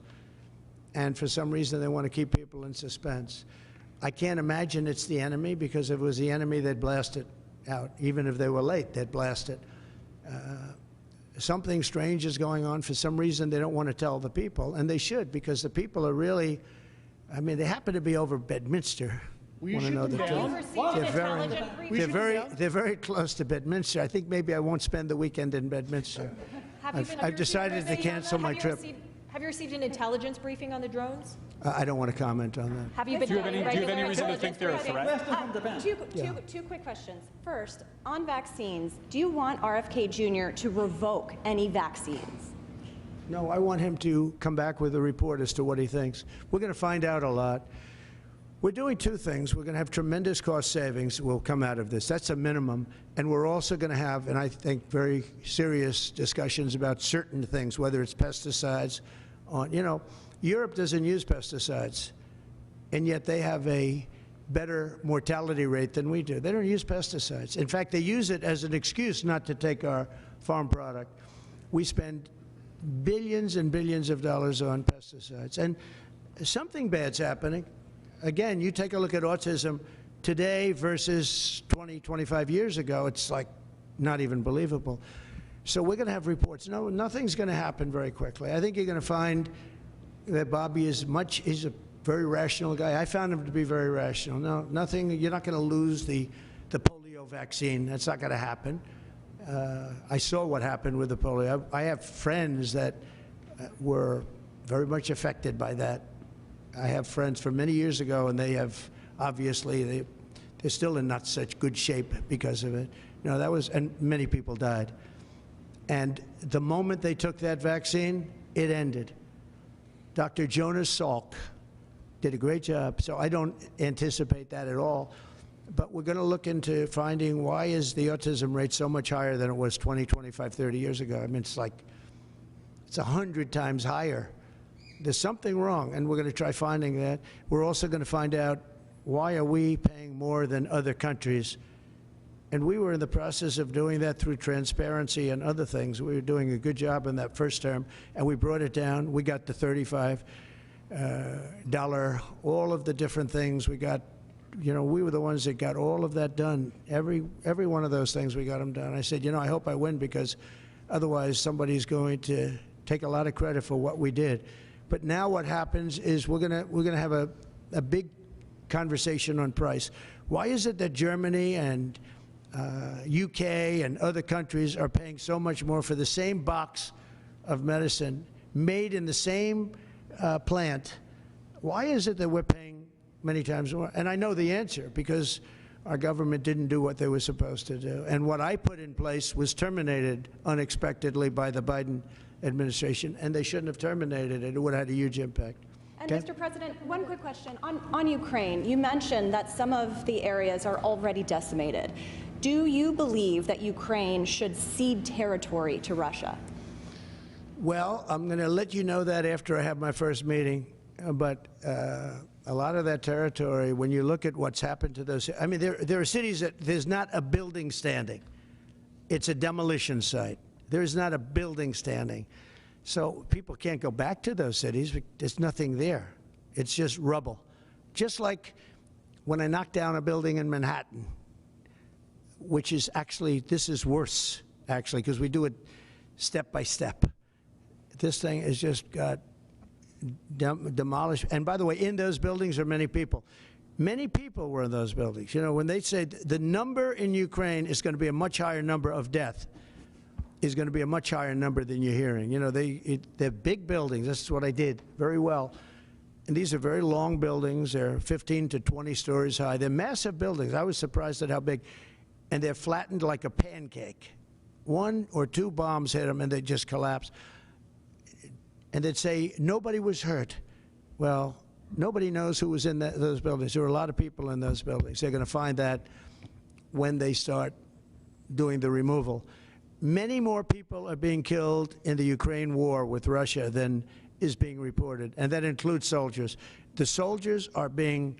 And for some reason, they want to keep people in suspense. I can't imagine it's the enemy, because if it was the enemy, they'd blast it out. Even if they were late, they'd blast it. Something strange is going on. For some reason, they don't want to tell the people, and they should, because the people are really, I mean, they happen to be over Bedminster. Want to know the truth? They're very close to Bedminster. I think maybe I won't spend the weekend in Bedminster. I've decided to cancel my trip. Have you received an intelligence briefing on the drones? I don't want to comment on that. Have you been? Do you have any reason to think they're a threat? Two quick questions. First, on vaccines, do you want RFK Jr. to revoke any vaccines? No, I want him to come back with a report as to what he thinks. We're going to find out a lot. We're doing two things. We're going to have tremendous cost savings will come out of this. That's a minimum. And we're also going to have, and I think, very serious discussions about certain things, whether it's pesticides. Europe doesn't use pesticides, and yet they have a better mortality rate than we do. They don't use pesticides. In fact, they use it as an excuse not to take our farm product. We spend billions and billions of dollars on pesticides, and something bad's happening. Again, you take a look at autism today versus 20, 25 years ago, it's like not even believable. So we're going to have reports. No, nothing's going to happen very quickly. I think you're going to find that Bobby he's a very rational guy. I found him to be very rational. No, nothing, you're not going to lose the polio vaccine. That's not going to happen. I saw what happened with the polio. I have friends that were very much affected by that. I have friends from many years ago, and they have, obviously, they're still in not such good shape because of it. You know, that was, and many people died. And the moment they took that vaccine, it ended. Dr. Jonas Salk did a great job, so I don't anticipate that at all. But we're going to look into finding why is the autism rate so much higher than it was 20, 25, 30 years ago. I mean, it's 100 times higher. There's something wrong, and we're going to try finding that. We're also going to find out why are we paying more than other countries. And we were in the process of doing that through transparency and other things. We were doing a good job in that first term, and we brought it down. We got the $35, all of the different things. We got, you know, we were the ones that got all of that done. Every one of those things, we got them done. I said, you know, I hope I win, because otherwise somebody's going to take a lot of credit for what we did. But now what happens is we're gonna have a big conversation on price. Why is it that Germany and UK and other countries are paying so much more for the same box of medicine made in the same plant? Why is it that we're paying many times more? And I know the answer, because our government didn't do what they were supposed to do. And what I put in place was terminated unexpectedly by the Biden administration, and they shouldn't have terminated it. It would have had a huge impact. And Mr. President, one quick question. On Ukraine, you mentioned that some of the areas are already decimated. Do you believe that Ukraine should cede territory to Russia? Well, I'm going to let you know that after I have my first meeting. But a lot of that territory, when you look at what's happened to those, I mean, there are cities that there's not a building standing. It's a demolition site. There's not a building standing. So people can't go back to those cities. There's nothing there. It's just rubble. Just like when I knocked down a building in Manhattan, which is actually, this is worse, actually, because we do it step by step. This thing has just got demolished. And by the way, in those buildings are many people. Many people were in those buildings. You know, when they say the number in Ukraine is going to be a much higher number of death, is going to be a much higher number than you're hearing. You know, they're big buildings. That's what I did very well. And these are very long buildings. They're 15 to 20 stories high. They're massive buildings. I was surprised at how big. And they're flattened like a pancake. 1 or 2 bombs hit them and they just collapsed. And they'd say, nobody was hurt. Well, nobody knows who was in those buildings. There were a lot of people in those buildings. They're going to find that when they start doing the removal. Many more people are being killed in the Ukraine war with Russia than is being reported, and that includes soldiers. The soldiers are being,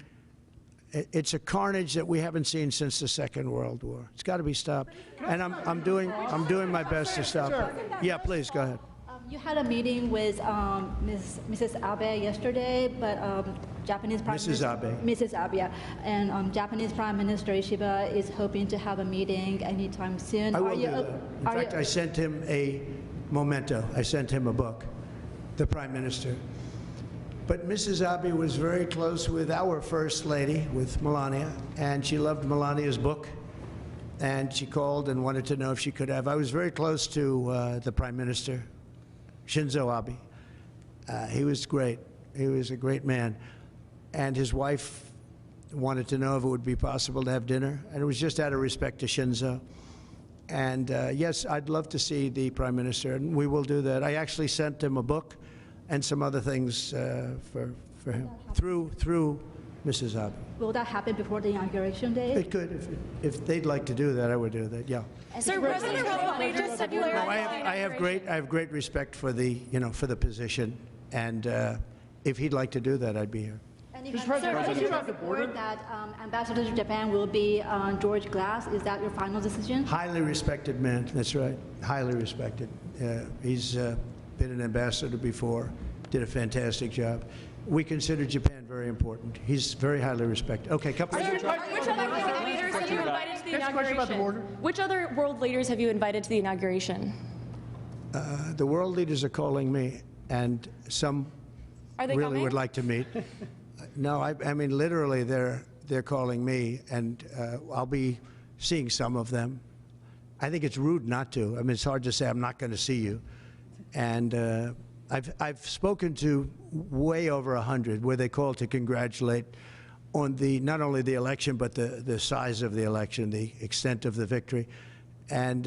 it's a carnage that we haven't seen since the Second World War. It's got to be stopped, and I'm doing my best to stop it. Yeah, please, go ahead. You had a meeting with Mrs. Abe yesterday, but Japanese Prime Minister... Mrs. Abe, yeah. And Japanese Prime Minister Ishiba is hoping to have a meeting anytime soon. I will do that. In fact, I sent him a memento. I sent him a book, the Prime Minister. But Mrs. Abe was very close with our First Lady, with Melania, and she loved Melania's book. And she called and wanted to know if she could have... I was very close to the Prime Minister, Shinzo Abe. He was great. He was a great man. And his wife wanted to know if it would be possible to have dinner. And it was just out of respect to Shinzo. And yes, I'd love to see the Prime Minister, and we will do that. I actually sent him a book and some other things for him through Mrs. Abe. Will that happen before the inauguration day? It could. If they'd like to do that, I would do that, yeah. Sir, President Trump just said you I have great respect for the, for the position, and if he'd like to do that, I'd be here. And if the word that Ambassador to Japan will be George Glass, is that your final decision? Highly respected man, that's right, highly respected. He's been an ambassador before, did a fantastic job. We consider Japan very important. He's very highly respected. Okay, couple of Which other world leaders have you invited to the inauguration? Which other world leaders have you invited to the inauguration? The world leaders are calling me, and some really would like to meet. No, I mean literally, they're calling me, and I'll be seeing some of them. I think it's rude not to. I mean, it's hard to say I'm not going to see you, and I've spoken to way over 100 where they called to congratulate on not only the election, but the size of the election, the extent of the victory. And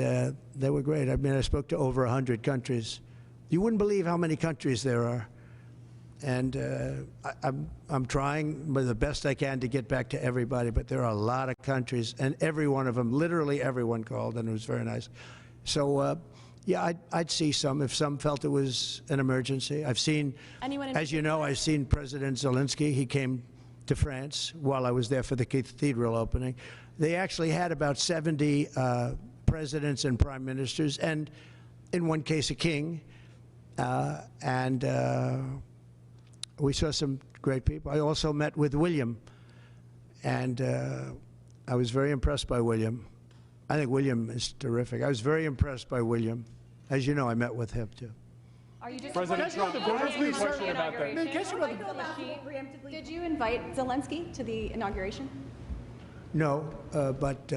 they were great. I mean, I spoke to over 100 countries. You wouldn't believe how many countries there are. And I'm trying the best I can to get back to everybody, but there are a lot of countries, and every one of them, literally everyone called, and it was very nice. So, yeah, I'd see some if some felt it was an emergency. I've seen, as you know, I've seen President Zelensky. He came to France while I was there for the cathedral opening. They actually had about 70 presidents and prime ministers, and in one case, a king. We saw some great people. I also met with William, and I was very impressed by William. I think William is terrific. I was very impressed by William. As you know, I met with him, too. Are you just President Trump, please, question about that. Did you invite Zelensky to the inauguration? No, but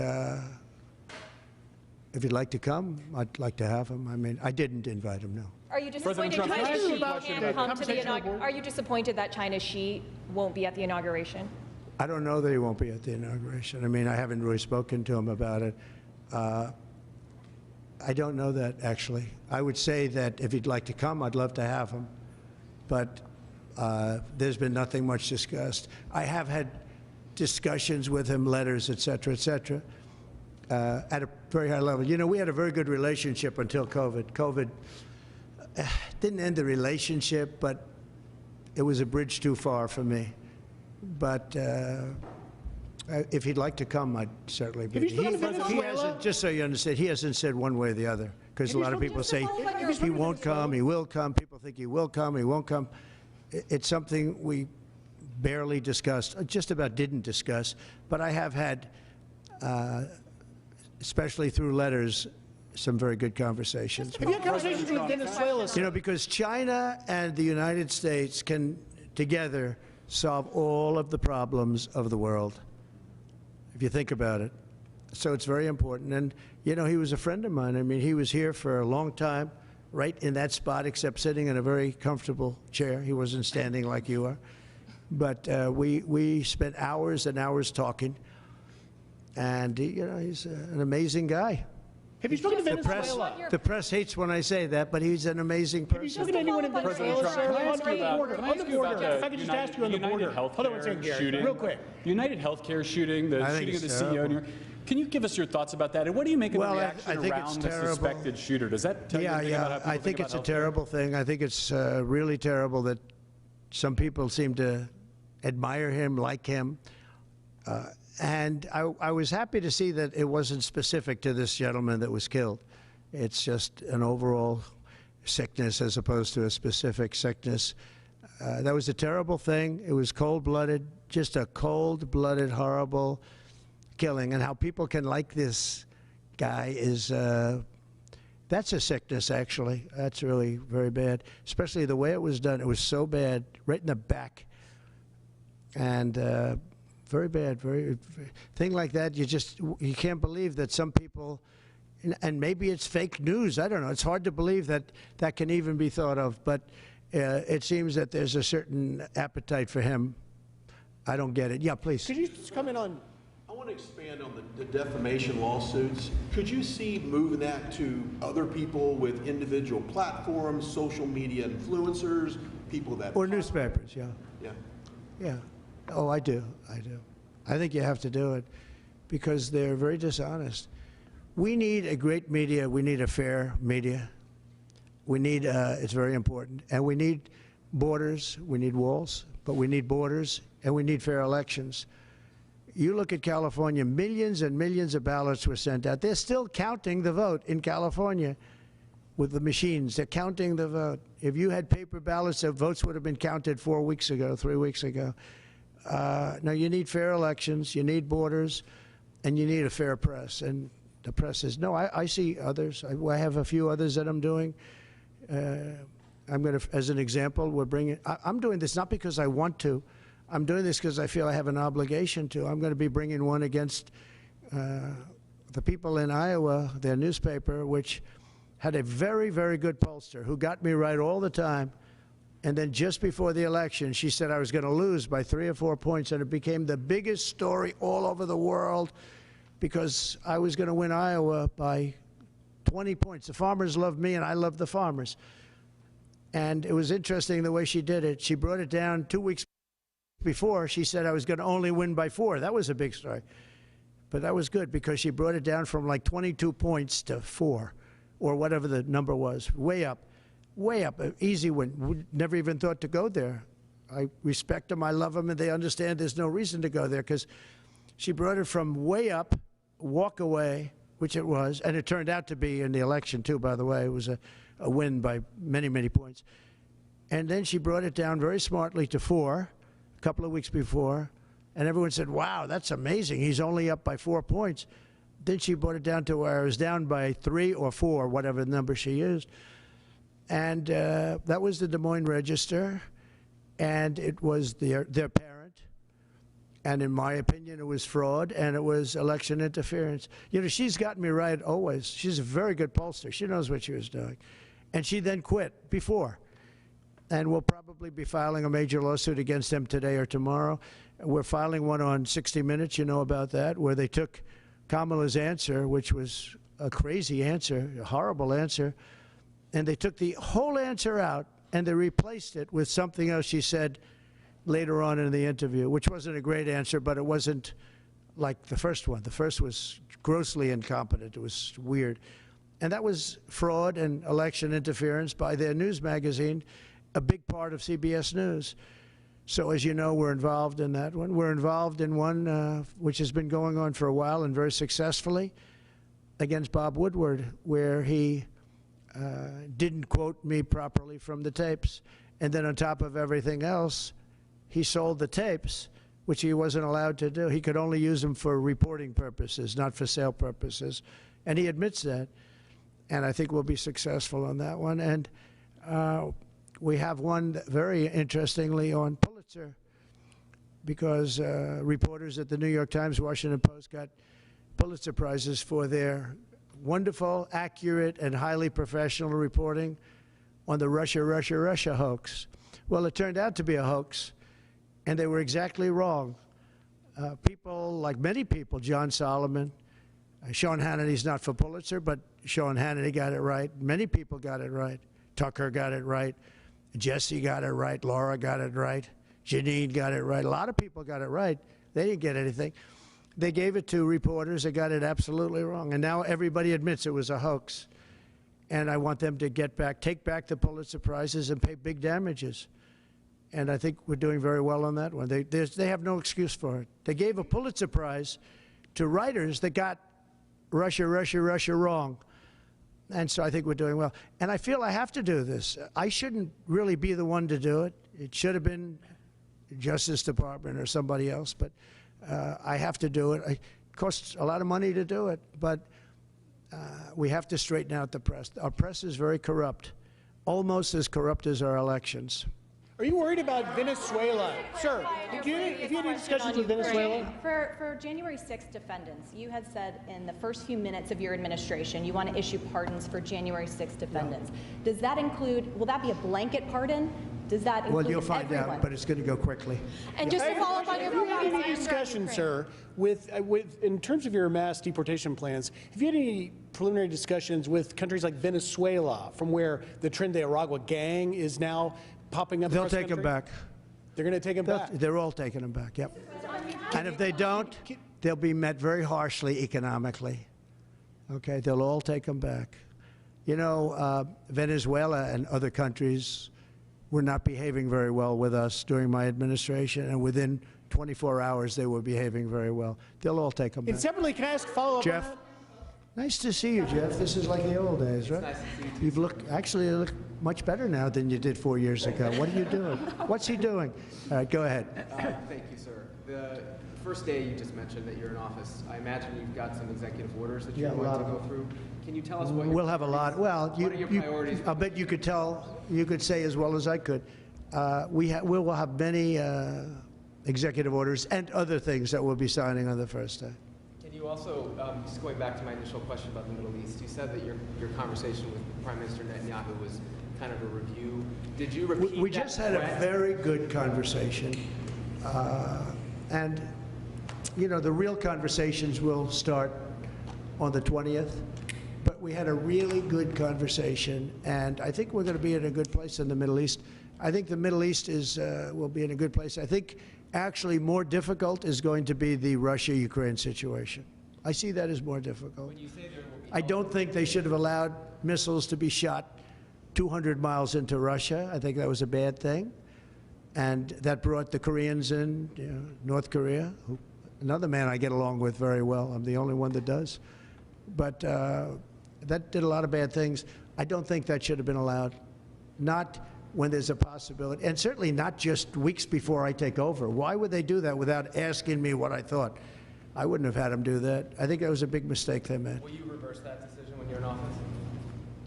if you'd like to come, I'd like to have him. I mean, I didn't invite him, no. Are you disappointed Are you disappointed that China's Xi won't be at the inauguration? I don't know that he won't be at the inauguration. I mean, I haven't really spoken to him about it. I don't know that, actually. I would say that if he'd like to come, I'd love to have him. But there's been nothing much discussed. I have had discussions with him, letters, et cetera, at a very high level. You know, we had a very good relationship until COVID. COVID didn't end the relationship, but it was a bridge too far for me. But if he'd like to come, I'd certainly be. He hasn't, just so you understand, he hasn't said one way or the other. Because a lot of people say he won't come, he will come. People think he will come, he won't come. It's something we barely discussed, just about didn't discuss. But I have had, especially through letters, some very good conversations. Have you had conversations with Venezuela? You know, because China and the United States can together solve all of the problems of the world, if you think about it. So it's very important. And, you know, he was a friend of mine. I mean, he was here for a long time, right in that spot, except sitting in a very comfortable chair. He wasn't standing like you are. But we spent hours and hours talking. And, you know, he's an amazing guy. Have you spoken to Venezuela? The press hates when I say that, but he's an amazing person. Have you spoken to anyone in Venezuela, sir? On the border. If I could just ask you on the border. Hold on one second, Gary. Real quick. United Healthcare shooting, the shooting of the CEO in New York. Can you give us your thoughts about that? And what do you make of the reaction around the suspected shooter? Does that tell you anything about how people I think it's a terrible thing. I think it's really terrible that some people seem to admire him, like him. And I was happy to see that it wasn't specific to this gentleman that was killed. It's just an overall sickness as opposed to a specific sickness. That was a terrible thing. It was cold-blooded, just a cold-blooded, horrible killing. And how people can like this guy is, that's a sickness, actually. That's really very bad, especially the way it was done. It was so bad, right in the back. And very bad, thing like that. You can't believe that some people, and maybe it's fake news. I don't know. It's hard to believe that that can even be thought of. But it seems that there's a certain appetite for him. I don't get it. Yeah, please. Could you just comment on? I want to expand on the defamation lawsuits. Could you see moving that to other people with individual platforms, social media influencers, people that or newspapers? Yeah. Yeah. Yeah. Oh, I do. I think you have to do it because they're very dishonest. We need a great media. We need a fair media. We need, it's very important. And we need borders. We need walls, but we need borders, and we need fair elections. You look at California, millions and millions of ballots were sent out. They're still counting the vote in California with the machines. They're counting the vote. If you had paper ballots, the votes would have been counted 4 weeks ago, 3 weeks ago. Now, you need fair elections, you need borders, and you need a fair press. And the press is, no, I see others. I have a few others that I'm doing. I'm going to, as an example, I'm doing this not because I want to. I'm doing this because I feel I have an obligation to. I'm going to be bringing one against the people in Iowa, their newspaper, which had a very, very good pollster who got me right all the time. And then just before the election, she said I was going to lose by 3 or 4 points, and it became the biggest story all over the world because I was going to win Iowa by 20 points. The farmers loved me, and I loved the farmers. And it was interesting the way she did it. She brought it down 2 weeks before. She said I was going to only win by 4. That was a big story. But that was good because she brought it down from like 22 points to 4 or whatever the number was. Way up, easy win. Never even thought to go there. I respect them, I love them, and they understand there's no reason to go there because she brought it from way up, walk away, which it was, and it turned out to be in the election too, by the way. It was a win by many, many points. And then she brought it down very smartly to 4 a couple of weeks before, and everyone said, wow, that's amazing. He's only up by 4 points. Then she brought it down to where I was down by 3 or 4, whatever number she used. And that was the Des Moines Register, and it was their parent. And in my opinion, it was fraud, and it was election interference. You know, she's gotten me right always. She's a very good pollster. She knows what she was doing. And she then quit before. And we'll probably be filing a major lawsuit against them today or tomorrow. We're filing one on 60 Minutes, you know about that, where they took Kamala's answer, which was a crazy answer, a horrible answer, and they took the whole answer out and they replaced it with something else she said later on in the interview, which wasn't a great answer, but it wasn't like the first one. The first was grossly incompetent. It was weird. And that was fraud and election interference by their news magazine, a big part of CBS News. So as you know, we're involved in that one. We're involved in one which has been going on for a while and very successfully against Bob Woodward, where he didn't quote me properly from the tapes. And then on top of everything else, he sold the tapes, which he wasn't allowed to do. He could only use them for reporting purposes, not for sale purposes. And he admits that. And I think we'll be successful on that one. And we have one very interestingly on Pulitzer, because reporters at the New York Times, Washington Post got Pulitzer Prizes for their wonderful, accurate, and highly professional reporting on the Russia hoax. Well, it turned out to be a hoax, and they were exactly wrong. People, like many people, John Solomon, Sean Hannity's not for Pulitzer, but Sean Hannity got it right. Many people got it right. Tucker got it right. Jesse got it right. Laura got it right. Janine got it right. A lot of people got it right. They didn't get anything. They gave it to reporters that got it absolutely wrong. And now everybody admits it was a hoax. And I want them to take back the Pulitzer Prizes and pay big damages. And I think we're doing very well on that one. They have no excuse for it. They gave a Pulitzer Prize to writers that got Russia wrong. And so I think we're doing well. And I feel I have to do this. I shouldn't really be the one to do it. It should have been the Justice Department or somebody else, but I have to do it. It costs a lot of money to do it, but we have to straighten out the press. Our press is very corrupt, almost as corrupt as our elections. Are you worried about Venezuela? Sir, if you had any discussions with Venezuela? For January 6th defendants, you had said in the first few minutes of your administration you want to issue pardons for January 6th defendants. No. Does that include, will that be a blanket pardon? Does that include Well, you'll find out, but it's going to go quickly. And just to follow up on your Have you had any discussion, sir, in terms of your mass deportation plans, have you had any preliminary discussions with countries like Venezuela, from where the Tren de Aragua gang is now popping up? They'll take them back. They're going to take them back? They're all taking them back, yep. And if they don't, they'll be met very harshly economically. Okay, they'll all take them back. You know, Venezuela and other countries were not behaving very well with us during my administration, and within 24 hours they were behaving very well. They'll all take them back. And separately, can I ask a follow-up? Jeff? Nice to see you, Jeff. This is like the old days, right? Nice to see you. You've looked, actually, you look much better now than you did 4 years ago. What are you doing? What's he doing? All right, go ahead. Thank you, sir. The first day you just mentioned that you're in office, I imagine you've got some executive orders that you're going to go through. Can you tell us what We'll have a lot. Well, what are your priorities? I bet you could say as well as I could. We will have many executive orders and other things that we'll be signing on the first day. Can you You also, just going back to my initial question about the Middle East, you said that your conversation with Prime Minister Netanyahu was kind of a review. Did you repeat We just had a very good conversation. And, you know, the real conversations will start on the 20th. But we had a really good conversation, and I think we're going to be in a good place in the Middle East. I think the Middle East will be in a good place. I think actually more difficult is going to be the Russia-Ukraine situation. I see that as more difficult. When you say there will be I don't think they should have allowed missiles to be shot 200 miles into Russia. I think that was a bad thing. And that brought the Koreans in, you know, North Korea, another man I get along with very well. I'm the only one that does. But that did a lot of bad things. I don't think that should have been allowed. Not when there's a possibility, and certainly not just weeks before I take over. Why would they do that without asking me what I thought? I wouldn't have had them do that. I think that was a big mistake they made. Will you reverse that decision when you're in office?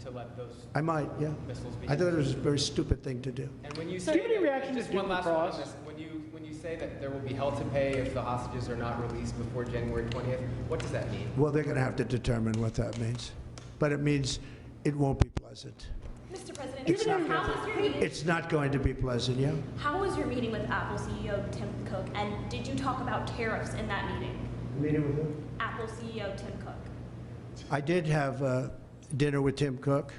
To let those I might, yeah. missiles be I thought it was a very stupid thing to do. And when you Do say, you have any reaction just to one last Duke one on Cross? this, when you say that there will be hell to pay if the hostages are not released before January 20th, what does that mean? Well, they're going to have to determine what that means. But it means it won't be pleasant. Mr. President, How was your meeting? It's not going to be pleasant, yeah? How was your meeting with Apple CEO Tim Cook, and did you talk about tariffs in that meeting? Meeting with who? Apple CEO Tim Cook. I did have dinner with Tim Cook.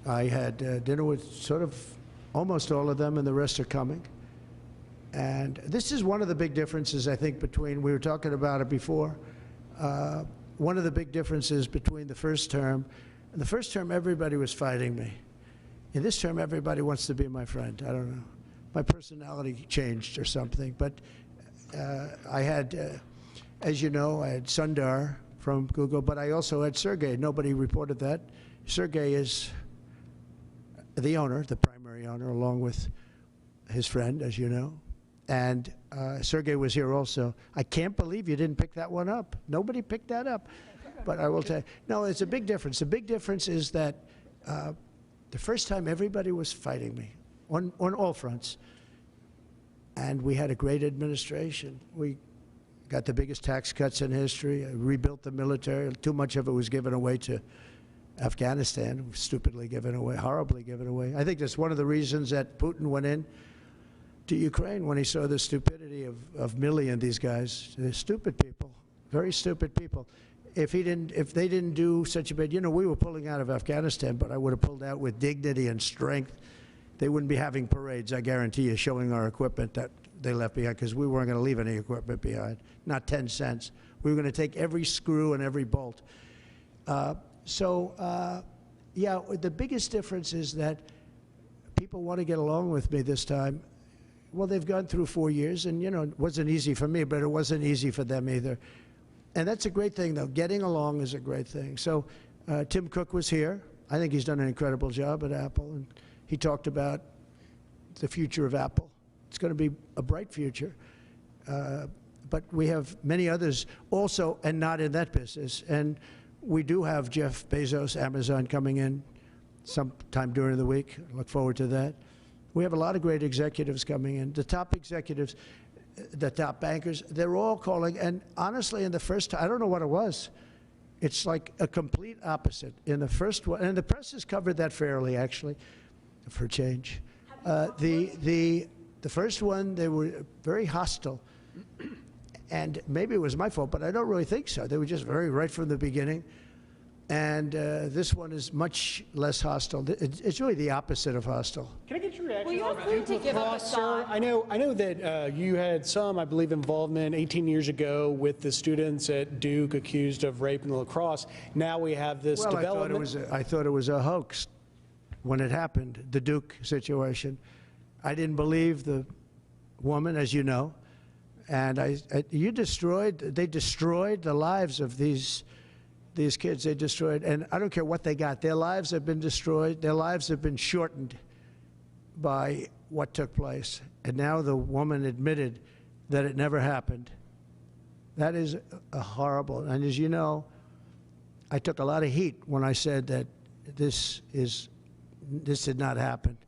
I had dinner with sort of almost all of them, and the rest are coming. And this is one of the big differences, I think, between, we were talking about it before, one of the big differences between the first term. In the first term, everybody was fighting me. In this term, everybody wants to be my friend. I don't know. My personality changed or something. But I had, as you know, I had Sundar from Google, but I also had Sergey. Nobody reported that. Sergey is the owner, the primary owner, along with his friend, as you know. And Sergey was here also. I can't believe you didn't pick that one up. Nobody picked that up. But I will tell you, no, it's a big difference. The big difference is that the first time everybody was fighting me on all fronts. And we had a great administration. We got the biggest tax cuts in history, rebuilt the military. Too much of it was given away to Afghanistan, stupidly given away, horribly given away. I think that's one of the reasons that Putin went in to Ukraine when he saw the stupidity of Milley and these guys. They're stupid people, very stupid people. If they didn't do such a bad, you know, we were pulling out of Afghanistan, but I would have pulled out with dignity and strength. They wouldn't be having parades, I guarantee you, showing our equipment that they left behind, because we weren't going to leave any equipment behind, not 10 cents. We were going to take every screw and every bolt. Yeah, the biggest difference is that people want to get along with me this time. Well, they've gone through 4 years, and, you know, it wasn't easy for me, but it wasn't easy for them either. And that's a great thing, though. Getting along is a great thing. So Tim Cook was here. I think he's done an incredible job at Apple, and he talked about the future of Apple. It's going to be a bright future. But we have many others also, and not in that business. And we do have Jeff Bezos, Amazon, coming in sometime during the week. I look forward to that. We have a lot of great executives coming in. The top executives, the top bankers, they're all calling. And honestly, in the first time, I don't know what it was. It's like a complete opposite. In the first one, and the press has covered that fairly, actually, for change. The first one, they were very hostile. And maybe it was my fault, but I don't really think so. They were just very right from the beginning. And this one is much less hostile. It's really the opposite of hostile. Can I get your reaction? Well, you're on free to Duke give up a Lacrosse, sir? thought. I know that you had some, I believe, involvement 18 years ago with the students at Duke accused of rape in the lacrosse. Now we have this development. I thought it was a hoax when it happened, the Duke situation. I didn't believe the woman, as you know. And they destroyed the lives of these kids. They destroyed, and I don't care what they got. Their lives have been destroyed. Their lives have been shortened by what took place. And now the woman admitted that it never happened. That is a horrible. And as you know, I took a lot of heat when I said that this did not happen.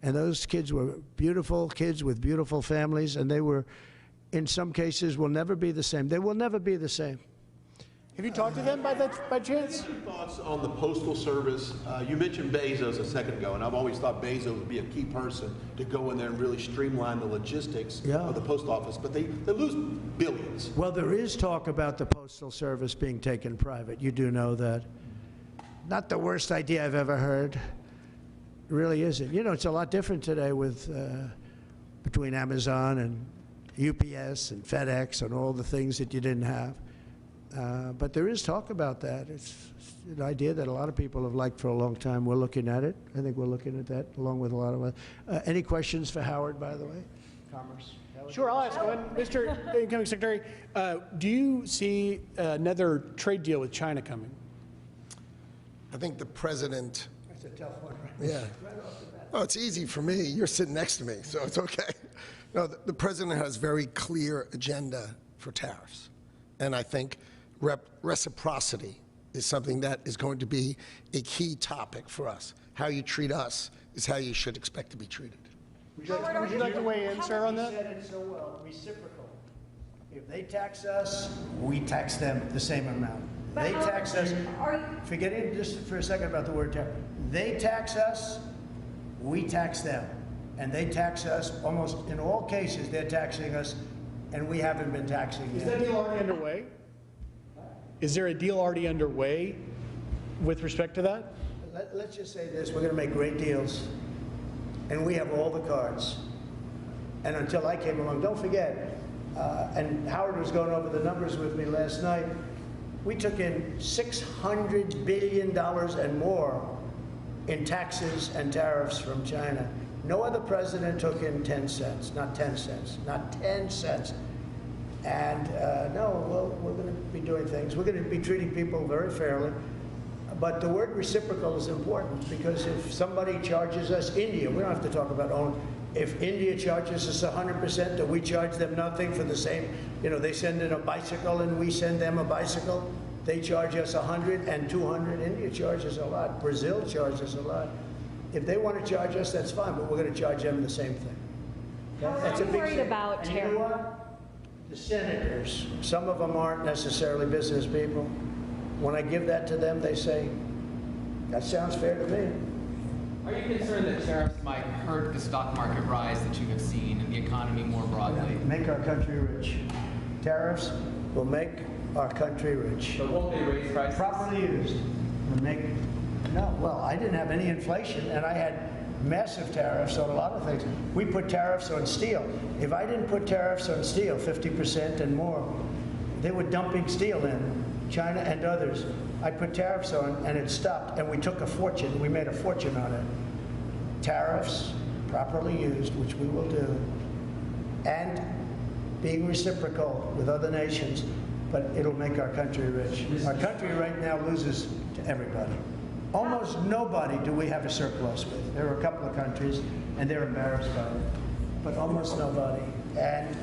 And those kids were beautiful kids with beautiful families, and they were, in some cases, will never be the same. They will never be the same. Have you talked to them by chance? Your thoughts on the Postal Service? You mentioned Bezos a second ago, and I've always thought Bezos would be a key person to go in there and really streamline the logistics of the post office, but they lose billions. Well, there is talk about the Postal Service being taken private. You do know that. Not the worst idea I've ever heard. It really isn't. You know, it's a lot different today with between Amazon and UPS and FedEx and all the things that you didn't have. But there is talk about that. It's an idea that a lot of people have liked for a long time. We're looking at it. I think we're looking at that along with a lot of other. Any questions for Howard, by the way? Commerce. Sure, I'll ask one. Mr. Incoming Secretary, do you see another trade deal with China coming? I think the president. That's a tough one, right? Yeah. Oh, it's easy for me. You're sitting next to me, so it's okay. No, the president has very clear agenda for tariffs. And I think reciprocity is something that is going to be a key topic for us. How you treat us is how you should expect to be treated. Would you like to weigh in, sir, on that? You said it so well, reciprocal. If they tax us, we tax them the same amount. They tax us, forgetting just for a second about the word tax, they tax us, we tax them. And they tax us, almost in all cases, they're taxing us, and we haven't been taxing them. Is that deal already underway? Is there a deal already underway with respect to that? Let's just say this, we're going to make great deals, and we have all the cards. And until I came along, don't forget, and Howard was going over the numbers with me last night, we took in $600 billion and more in taxes and tariffs from China. No other president took in 10 cents, not 10 cents, not 10 cents. And no, we're going to be doing things. We're going to be treating people very fairly. But the word reciprocal is important because if somebody charges us, India, we don't have to talk about own. If India charges us 100%, do we charge them nothing for the same? You know, they send in a bicycle and we send them a bicycle. They charge us 100 and 200. India charges a lot. Brazil charges a lot. If they want to charge us, that's fine, but we're going to charge them the same thing. That's a big worried about and you know what? The senators, some of them aren't necessarily business people. When I give that to them, they say, that sounds fair to me. Are you concerned that tariffs might hurt the stock market rise that you have seen and the economy more broadly? Make our country rich. Tariffs will make our country rich. But won't they raise prices? Properly used. No, well, I didn't have any inflation, and I had massive tariffs on a lot of things. We put tariffs on steel. If I didn't put tariffs on steel, 50% and more, they were dumping steel in, China and others. I put tariffs on, and it stopped, and we took a fortune. We made a fortune on it. Tariffs, properly used, which we will do, and being reciprocal with other nations, but it'll make our country rich. Our country right now loses to everybody. Almost nobody do we have a surplus with. There are a couple of countries, and they're embarrassed by it, but almost nobody. And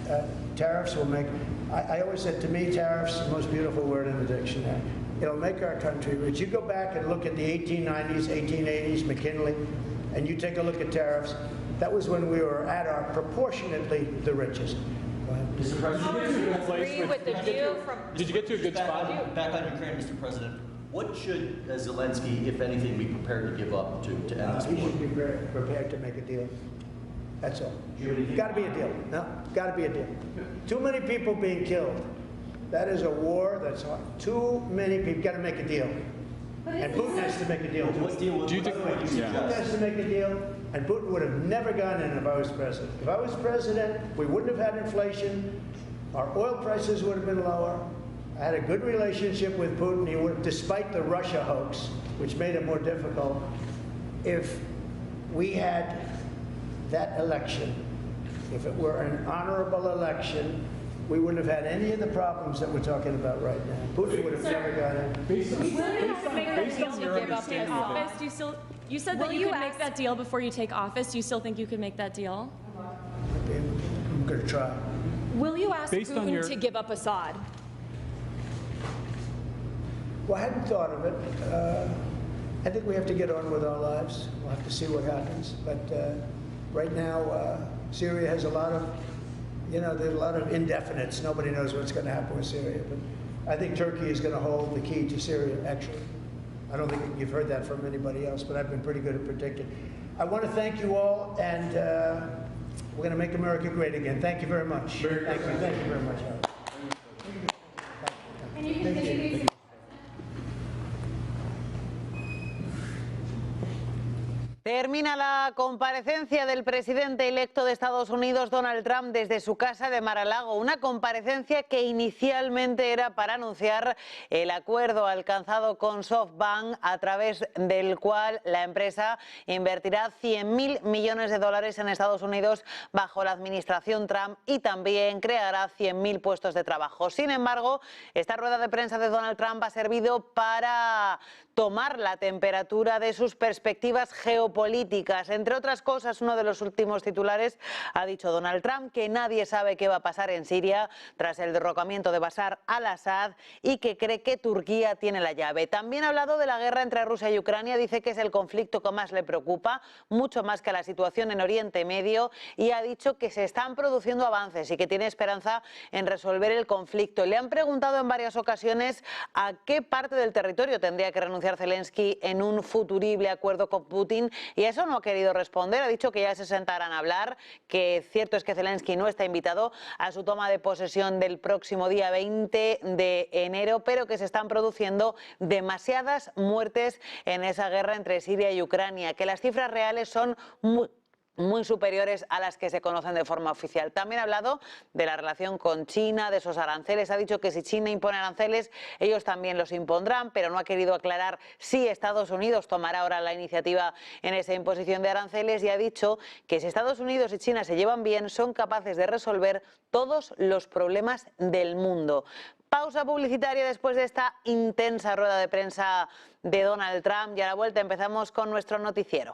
tariffs will make, I always said, to me, tariffs is the most beautiful word in the dictionary. It'll make our country rich. You go back and look at the 1890s, 1880s, McKinley, and you take a look at tariffs. That was when we were at our proportionately the richest. Mr. President, did you get to a good spot? Back on Ukraine, Mr. President. What should Zelensky, if anything, be prepared to give up to end this war? He should be prepared to make a deal. That's all. Got to be a deal. No, got to be a deal. Too many people being killed. That is a war that's hard. Too many people. Got to make a deal. And Putin has to make a deal. What deal? Do you think Putin has to make a deal? And Putin would have never gone in if I was president. If I was president, we wouldn't have had inflation. Our oil prices would have been lower. I had a good relationship with Putin. He would, despite the Russia hoax, which made it more difficult. If we had that election, if it were an honorable election, we wouldn't have had any of the problems that we're talking about right now. Putin would have never got in. You said that you could make that deal before you take office. Do you still think you could make that deal? I'm going to try. Will you ask Putin to give up Assad? Well, I hadn't thought of it. I think we have to get on with our lives. We'll have to see what happens. But right now, Syria has a lot of, there's a lot of indefinites. Nobody knows what's going to happen with Syria. But I think Turkey is going to hold the key to Syria, actually. I don't think you've heard that from anybody else, but I've been pretty good at predicting. I want to thank you all, and we're going to make America great again. Thank you very much. Thank you very much. Thank you. Termina la comparecencia del presidente electo de Estados Unidos, Donald Trump, desde su casa de Mar-a-Lago. Una comparecencia que inicialmente era para anunciar el acuerdo alcanzado con SoftBank, a través del cual la empresa invertirá 100.000 millones de dólares en Estados Unidos bajo la administración Trump y también creará 100.000 puestos de trabajo. Sin embargo, esta rueda de prensa de Donald Trump ha servido para tomar la temperatura de sus perspectivas geopolíticas. Entre otras cosas, uno de los últimos titulares ha dicho Donald Trump que nadie sabe qué va a pasar en Siria tras el derrocamiento de Bashar al-Assad y que cree que Turquía tiene la llave. También ha hablado de la guerra entre Rusia y Ucrania, dice que es el conflicto que más le preocupa, mucho más que la situación en Oriente Medio, y ha dicho que se están produciendo avances y que tiene esperanza en resolver el conflicto. Le han preguntado en varias ocasiones a qué parte del territorio tendría que renunciar Zelensky en un futurible acuerdo con Putin, y a eso no ha querido responder. Ha dicho que ya se sentarán a hablar, que cierto es que Zelensky no está invitado a su toma de posesión del próximo día 20 de enero, pero que se están produciendo demasiadas muertes en esa guerra entre Siria y Ucrania, que las cifras reales son muy superiores a las que se conocen de forma oficial. También ha hablado de la relación con China, de esos aranceles. Ha dicho que si China impone aranceles, ellos también los impondrán, pero no ha querido aclarar si Estados Unidos tomará ahora la iniciativa en esa imposición de aranceles, y ha dicho que si Estados Unidos y China se llevan bien, son capaces de resolver todos los problemas del mundo. Pausa publicitaria después de esta intensa rueda de prensa de Donald Trump, y a la vuelta empezamos con nuestro noticiero.